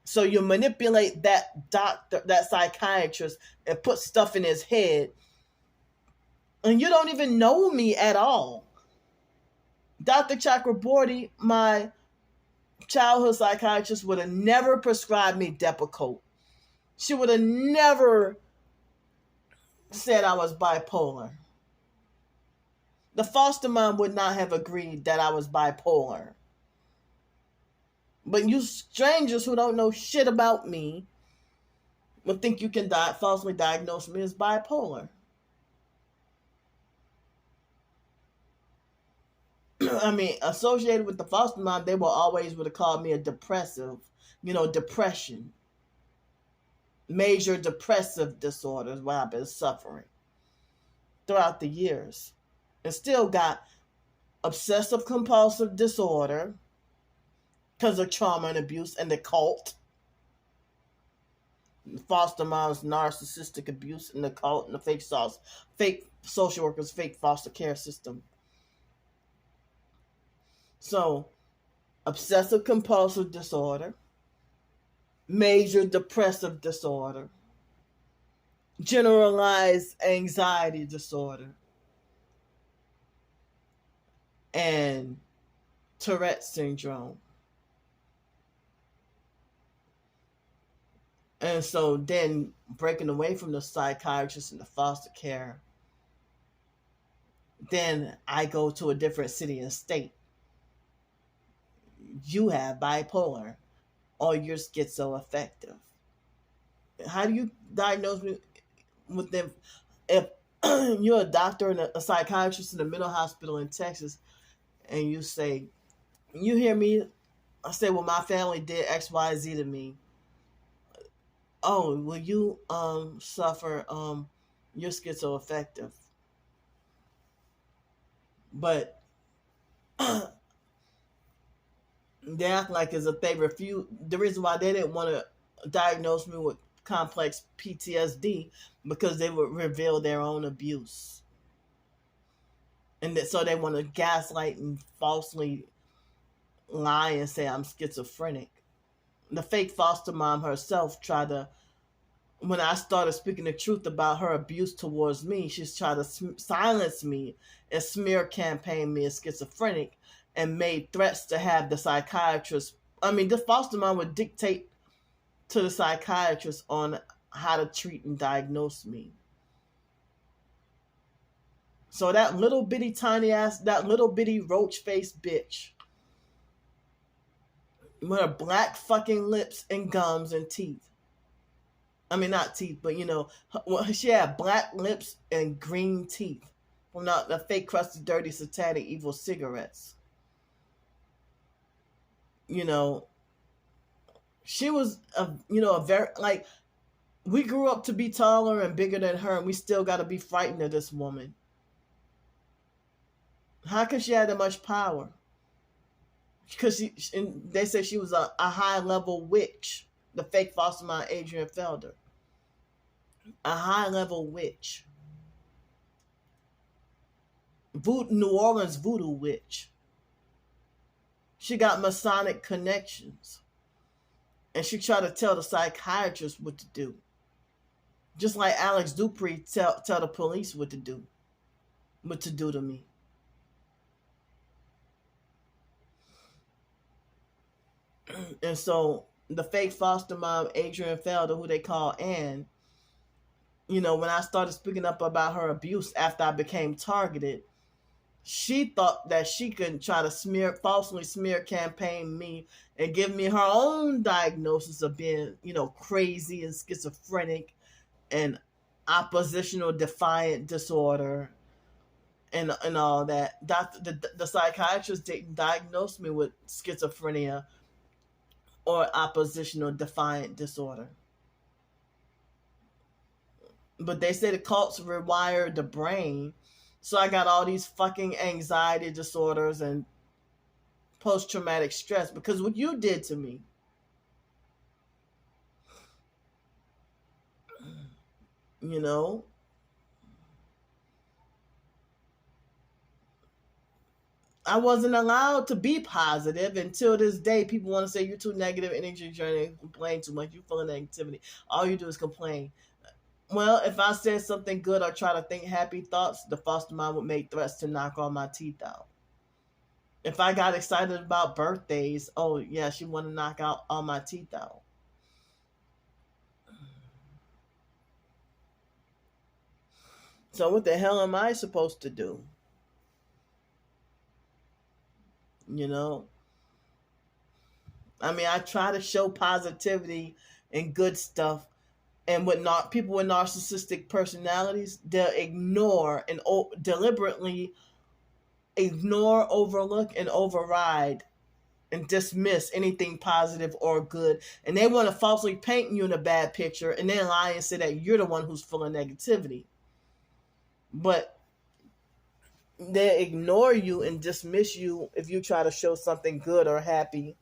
So you manipulate that doctor, that psychiatrist, and put stuff in his head. And you don't even know me at all. Dr. Chakraborty, my childhood psychiatrist, would have never prescribed me Depakote. She would have never said I was bipolar. The foster mom would not have agreed that I was bipolar. But you strangers who don't know shit about me would think you can falsely diagnose me as bipolar. I mean, associated with the foster mom, they would have called me a depressive, depression. Major depressive disorder is what I've been suffering throughout the years. And still got obsessive compulsive disorder because of trauma and abuse and the cult. Foster mom's narcissistic abuse and the cult and the fake social workers, fake foster care system. So, obsessive compulsive disorder, major depressive disorder, generalized anxiety disorder, and Tourette syndrome. And so then breaking away from the psychiatrist and the foster care, then I go to a different city and state. You have bipolar or you're schizoaffective. How do you diagnose me with them? If you're a doctor and a psychiatrist in a mental hospital in Texas and you say, you hear me? I say, well, my family did X, Y, Z to me. Oh, will you suffer, you're schizoaffective. But they act like as if they refuse. The reason why they didn't want to diagnose me with complex PTSD because they would reveal their own abuse. And so they want to gaslight and falsely lie and say I'm schizophrenic. The fake foster mom herself tried to, when I started speaking the truth about her abuse towards me, she's tried to silence me and smear campaign me as schizophrenic and made threats to have the psychiatrist. I mean, the foster mom would dictate to the psychiatrist on how to treat and diagnose me. So that little bitty tiny ass, that little bitty roach-faced bitch with her black fucking lips and gums and teeth. I mean, not teeth, but she had black lips and green teeth from the fake, crusty, dirty, satanic, evil cigarettes. She was a very, like, we grew up to be taller and bigger than her, and we still got to be frightened of this woman. How can she have that much power? Because they said she was a high-level witch, the fake foster mom Adrian Felder. A high-level witch. New Orleans voodoo witch. She got Masonic connections. And she tried to tell the psychiatrist what to do. Just like Alex Dupree tell the police what to do to me. And so the fake foster mom, Adrian Felder, who they call Ann, when I started speaking up about her abuse after I became targeted, she thought that she could try to falsely smear campaign me and give me her own diagnosis of being, crazy and schizophrenic and oppositional defiant disorder and all that. The psychiatrist didn't diagnose me with schizophrenia or oppositional defiant disorder. But they say the cults rewired the brain. So I got all these fucking anxiety disorders and post-traumatic stress because what you did to me. I wasn't allowed to be positive until this day. People want to say you're too negative, energy journey, complain too much, you're full of negativity. All you do is complain. Well, if I said something good or try to think happy thoughts, the foster mom would make threats to knock all my teeth out. If I got excited about birthdays, oh yeah, she want to knock out all my teeth out. So what the hell am I supposed to do? I try to show positivity and good stuff. And with people with narcissistic personalities, they'll ignore and deliberately ignore, overlook, and override and dismiss anything positive or good. And they want to falsely paint you in a bad picture and then lie and say that you're the one who's full of negativity. But they ignore you and dismiss you if you try to show something good or happy.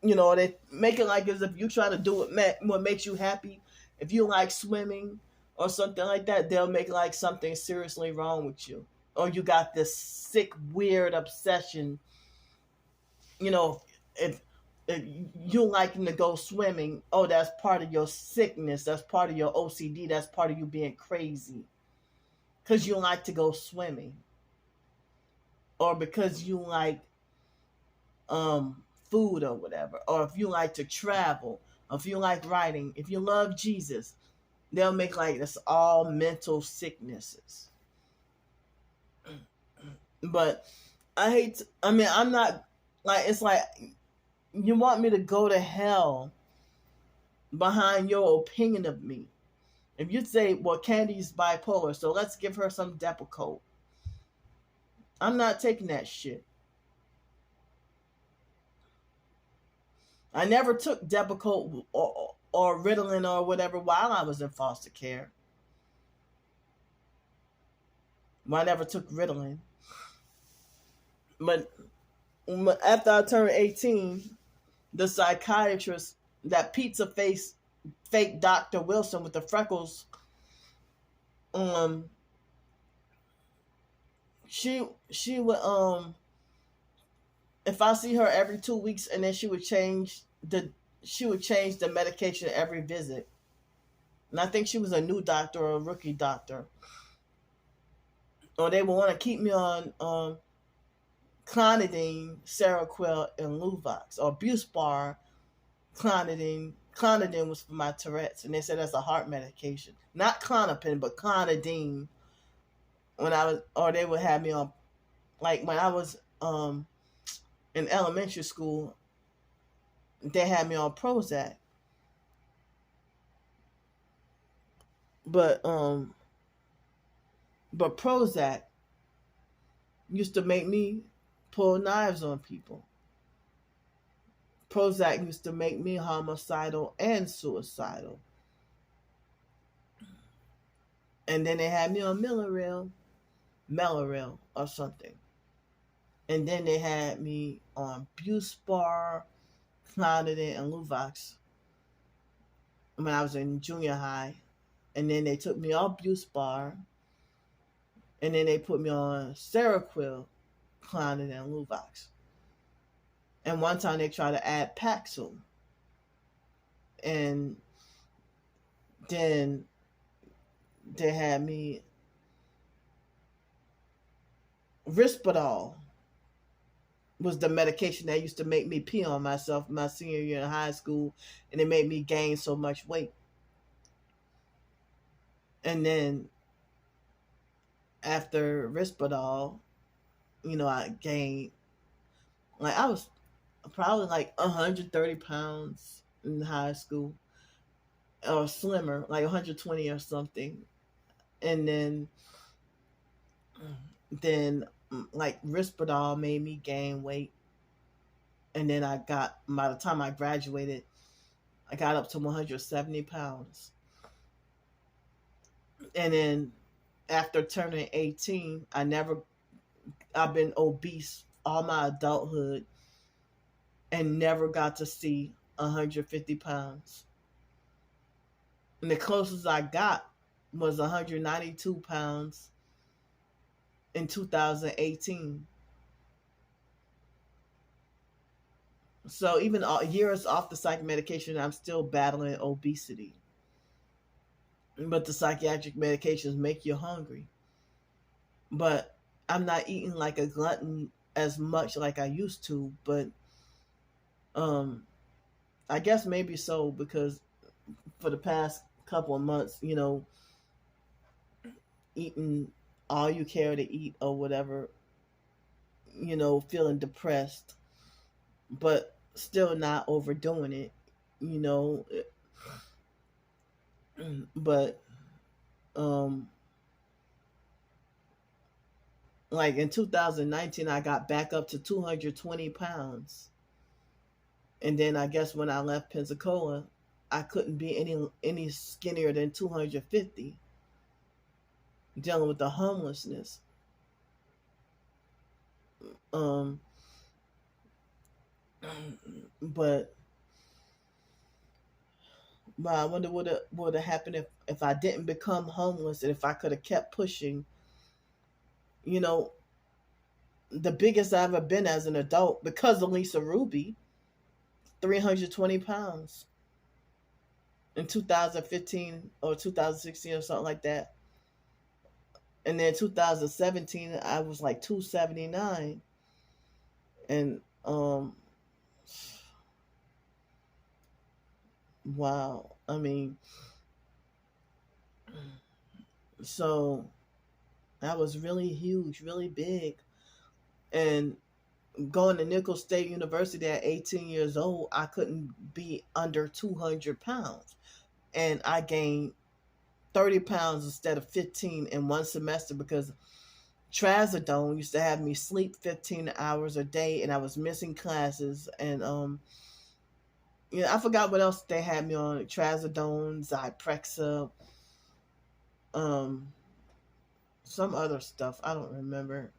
They make it like as if you try to do what makes you happy. If you like swimming or something like that, they'll make like something seriously wrong with you. Or you got this sick, weird obsession. If you liking to go swimming, oh, that's part of your sickness. That's part of your OCD. That's part of you being crazy. Because you like to go swimming. Or because you like food or whatever. Or if you like to travel. Or if you like writing. If you love Jesus. They'll make like this all mental sicknesses. But I'm not like, it's like you want me to go to hell behind your opinion of me. If you say, well, Candy's bipolar, so let's give her some Depakote. I'm not taking that shit. I never took Depakote or Ritalin or whatever while I was in foster care. I never took Ritalin. But after I turned 18, the psychiatrist, that pizza face fake Dr. Wilson with the freckles, she would if I see her every 2 weeks, and then she would change the medication every visit. And I think she was a new doctor or a rookie doctor. Or they would want to keep me on Clonidine, Seroquel, and Luvox, or Buspar, Clonidine. Clonidine was for my Tourette's, and they said that's a heart medication. Not Clonopin, but Clonidine. Or they would have me on, like when I was in elementary school, they had me on Prozac. But Prozac used to make me pull knives on people. Prozac used to make me homicidal and suicidal. And then they had me on Mellaril or something. And then they had me on Buspar, Clonidine, and Luvox when I was in junior high. And then they took me off Buspar. And then they put me on Seroquel, Clonid, and Luvox. And one time they tried to add Paxil. And then they had me Risperdal was the medication that used to make me pee on myself my senior year in high school, and it made me gain so much weight. And then after Risperdal, I gained, like, I was probably like 130 pounds in high school, or slimmer, like 120 or something. And then like Risperdal made me gain weight. And then by the time I graduated, I got up to 170 pounds. And then after turning 18, I've been obese all my adulthood and never got to see 150 pounds. And the closest I got was 192 pounds in 2018. So even years off the psych medication, I'm still battling obesity. But the psychiatric medications make you hungry. But I'm not eating like a glutton as much like I used to. But I guess maybe so, because for the past couple of months, eating all you care to eat or whatever, feeling depressed, but still not overdoing it, but like in 2019 I got back up to 220 pounds. And then I guess when I left Pensacola, I couldn't be any skinnier than 250, dealing with the homelessness. But I wonder what would have happened if I didn't become homeless, and if I could have kept pushing. The biggest I've ever been as an adult, because of Lisa Ruby, 320 pounds in 2015 or 2016 or something like that. And then 2017, I was like 279. And wow. I mean, so that was really huge, really big. And going to Nicholls State University at 18 years old, I couldn't be under 200 pounds. And I gained 30 pounds instead of 15 in one semester, because trazodone used to have me sleep 15 hours a day, and I was missing classes. And I forgot what else they had me on. Trazodone, Zyprexa, some other stuff I don't remember.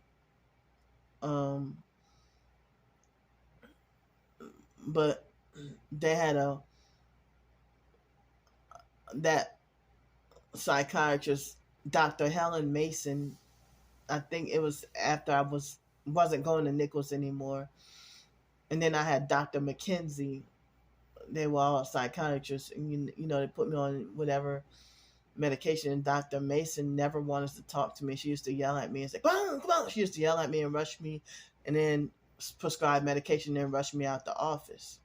But they had that psychiatrist, Dr. Helen Mason. I think it was after I wasn't going to Nicholls anymore. And then I had Dr. McKenzie. They were all psychiatrists, and they put me on whatever medication. And Dr. Mason never wanted to talk to me. She used to yell at me and say, "Come on, come on." She used to yell at me and rush me, and then prescribe medication and rush me out the office.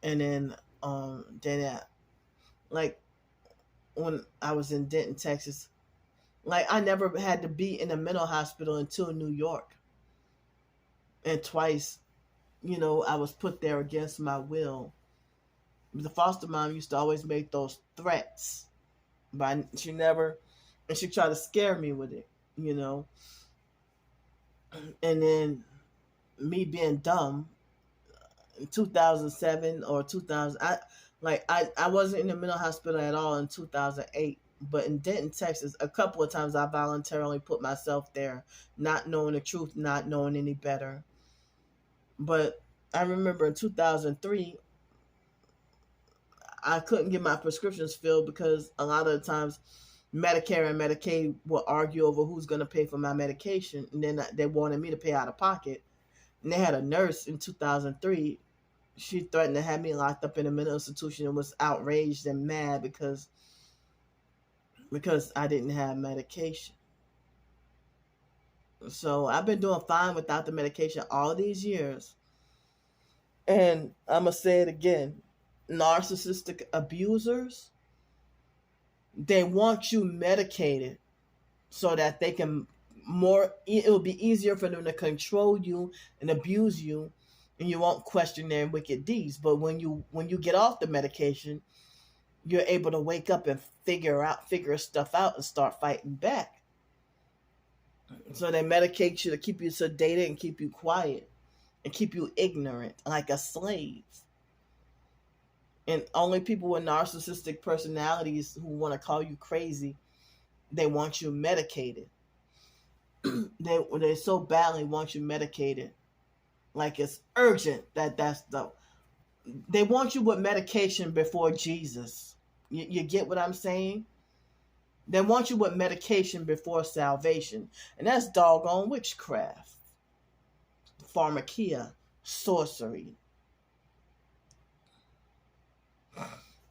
And then like when I was in Denton, Texas, like I never had to be in a mental hospital until New York. And twice, I was put there against my will. The foster mom used to always make those threats, but she tried to scare me with it, And then me being dumb, in 2007 or 2000, I wasn't in the mental hospital at all in 2008. But in Denton, Texas, a couple of times I voluntarily put myself there, not knowing the truth, not knowing any better. But I remember in 2003, I couldn't get my prescriptions filled because a lot of the times Medicare and Medicaid will argue over who's going to pay for my medication, and then they wanted me to pay out of pocket. And they had a nurse in 2003. She threatened to have me locked up in a mental institution and was outraged and mad because I didn't have medication. So I've been doing fine without the medication all these years. And I'm going to say it again. Narcissistic abusers, they want you medicated so that they can it'll be easier for them to control you and abuse you, and you won't question their wicked deeds. But when you get off the medication, you're able to wake up and figure stuff out and start fighting back. So they medicate you to keep you sedated and keep you quiet and keep you ignorant like a slave. And only people with narcissistic personalities who want to call you crazy, they want you medicated. They so badly want you medicated, like it's urgent they want you with medication before Jesus. You get what I'm saying? They want you with medication before salvation, and that's doggone witchcraft, pharmakia, sorcery.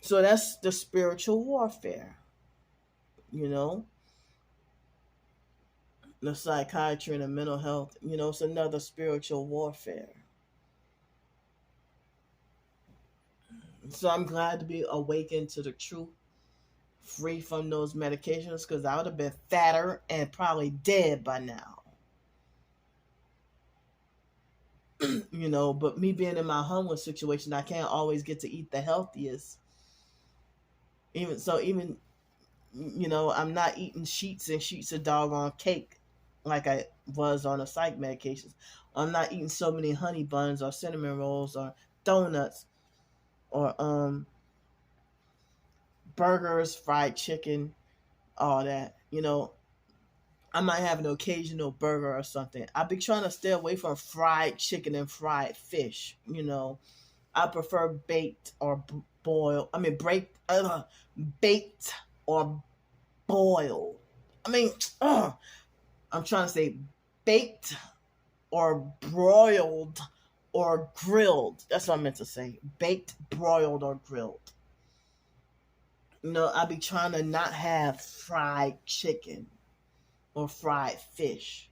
So that's the spiritual warfare, the psychiatry and the mental health, it's another spiritual warfare. So I'm glad to be awakened to the truth, free from those medications, because I would have been fatter and probably dead by now. But me being in my homeless situation, I can't always get to eat the healthiest. Even I'm not eating sheets and sheets of doggone cake like I was on the psych medications. I'm not eating so many honey buns or cinnamon rolls or donuts or burgers, fried chicken, all that. I might have an occasional burger or something. I've been trying to stay away from fried chicken and fried fish. I prefer baked or boiled. Baked or boiled. I'm trying to say baked or broiled or grilled. That's what I meant to say. Baked, broiled, or grilled. I be trying to not have fried chicken or fried fish.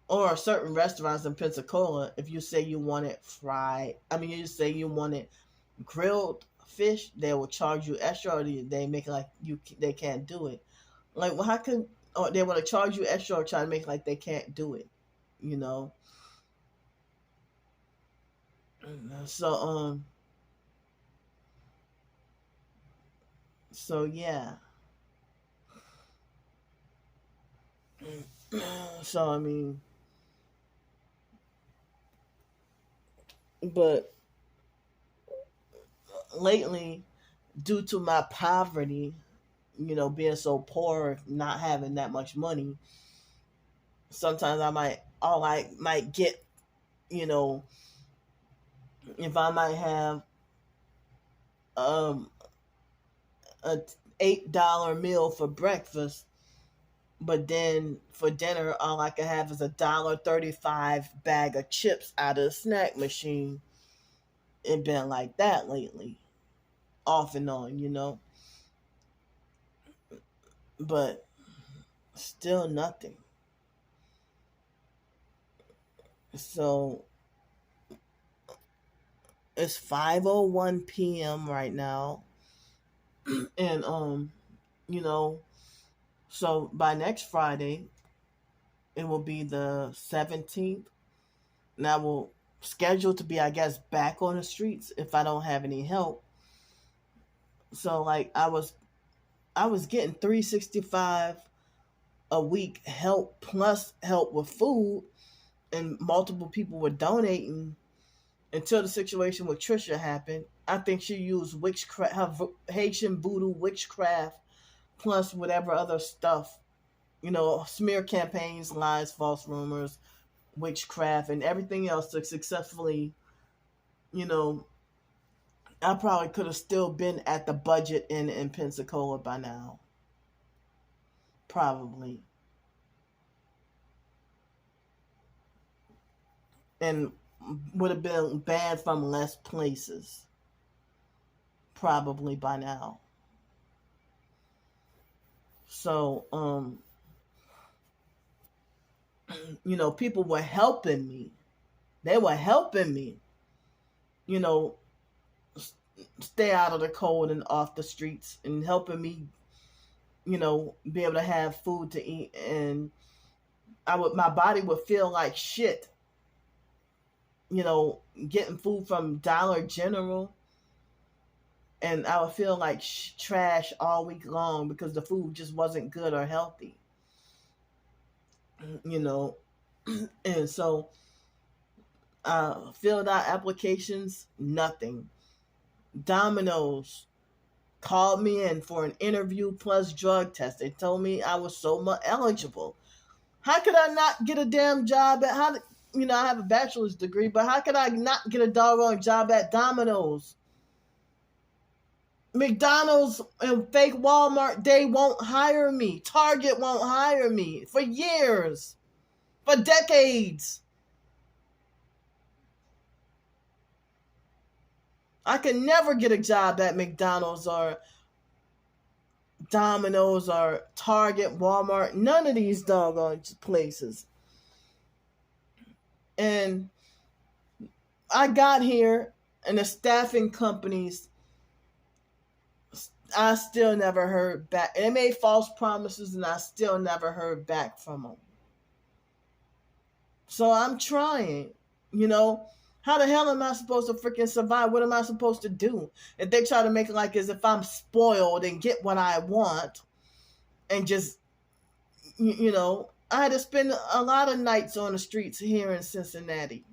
Or certain restaurants in Pensacola, if you say you want it you say you want it grilled fish, they will charge you extra, or they make it like they can't do it. Like, well, how can, or they want to charge you extra or try to make it like they can't do it, So yeah. So but lately, due to my poverty, being so poor, not having that much money, sometimes I might get, if I might have a $8 meal for breakfast, but then for dinner all I can have is $1.35 bag of chips out of the snack machine. It been like that lately, off and on, but still nothing. So it's 5:01 p.m. right now, and so by next Friday, it will be the 17th, and I will schedule to be, I guess, back on the streets if I don't have any help. So like I was getting $365 a week help, plus help with food, and multiple people were donating until the situation with Trisha happened. I think she used witchcraft, her Haitian voodoo witchcraft, plus whatever other stuff, smear campaigns, lies, false rumors, witchcraft, and everything else to successfully, I probably could have still been at the budget in Pensacola by now. Probably. And would have been banned from less places. Probably by now. So, people were helping me. They were helping me, you know, stay out of the cold and off the streets and helping me, be able to have food to eat. And my body would feel like shit, getting food from Dollar General. And I would feel like trash all week long because the food just wasn't good or healthy, you know. And so filled out applications, nothing. Domino's called me in for an interview plus drug test. They told me I was so much eligible. How could I not get a damn job at I have a bachelor's degree, but how could I not get a doggone job at Domino's? McDonald's and fake Walmart, they won't hire me. Target won't hire me for years, for decades. I could never get a job at McDonald's or Domino's or Target, Walmart, none of these doggone places. And I got here, and the staffing companies, I still never heard back. They made false promises, and I still never heard back from them. So I'm trying, How the hell am I supposed to freaking survive? What am I supposed to do? If they try to make it like as if I'm spoiled and get what I want and just, I had to spend a lot of nights on the streets here in Cincinnati.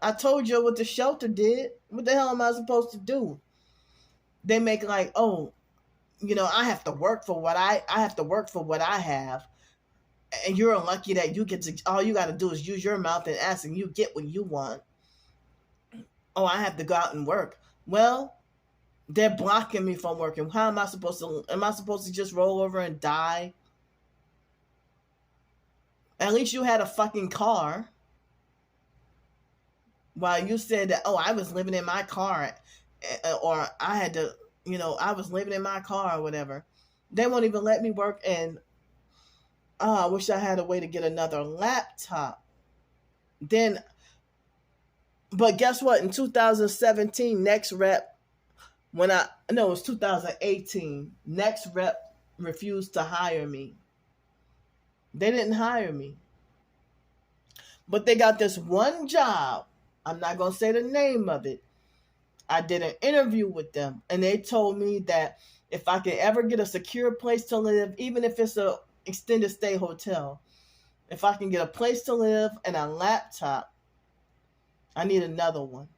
I told you what the shelter did. What the hell am I supposed to do? They make like, oh, I have to work for what I have to work for what I have. And you're lucky that you get to, all you got to do is use your mouth and ask, and you get what you want. Oh, I have to go out and work. Well, they're blocking me from working. How am I supposed to just roll over and die? At least you had a fucking car. While you said that, oh, I was living in my car, or I had to, I was living in my car or whatever. They won't even let me work. And I wish I had a way to get another laptop. But guess what? In 2017, Next Rep, it was 2018, Next Rep refused to hire me. They didn't hire me. But they got this one job. I'm not going to say the name of it. I did an interview with them, and they told me that if I could ever get a secure place to live, even if it's a extended stay hotel, if I can get a place to live and a laptop, I need another one.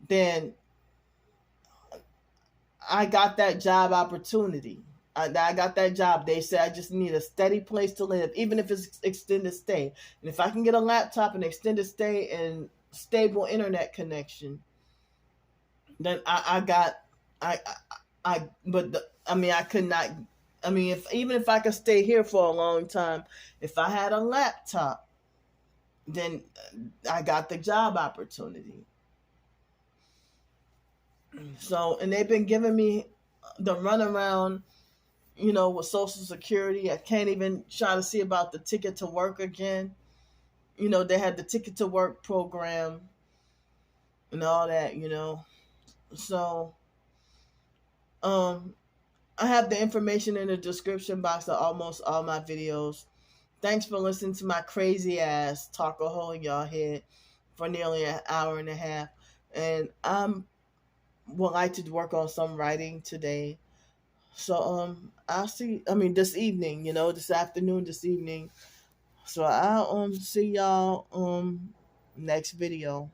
Then I got that job opportunity. I got that job. They said I just need a steady place to live, even if it's extended stay. And if I can get a laptop and extended stay and stable internet connection, then I could not. Even if I could stay here for a long time, if I had a laptop, then I got the job opportunity. So, and they've been giving me the runaround, with Social Security. I can't even try to see about the ticket to work again. They had the ticket to work program and all that, So, I have the information in the description box of almost all my videos. Thanks for listening to my crazy ass talk a hole in y'all head for nearly an hour and a half. And would like to work on some writing today. So I'll see, this evening, this afternoon, this evening. So I'll see y'all next video.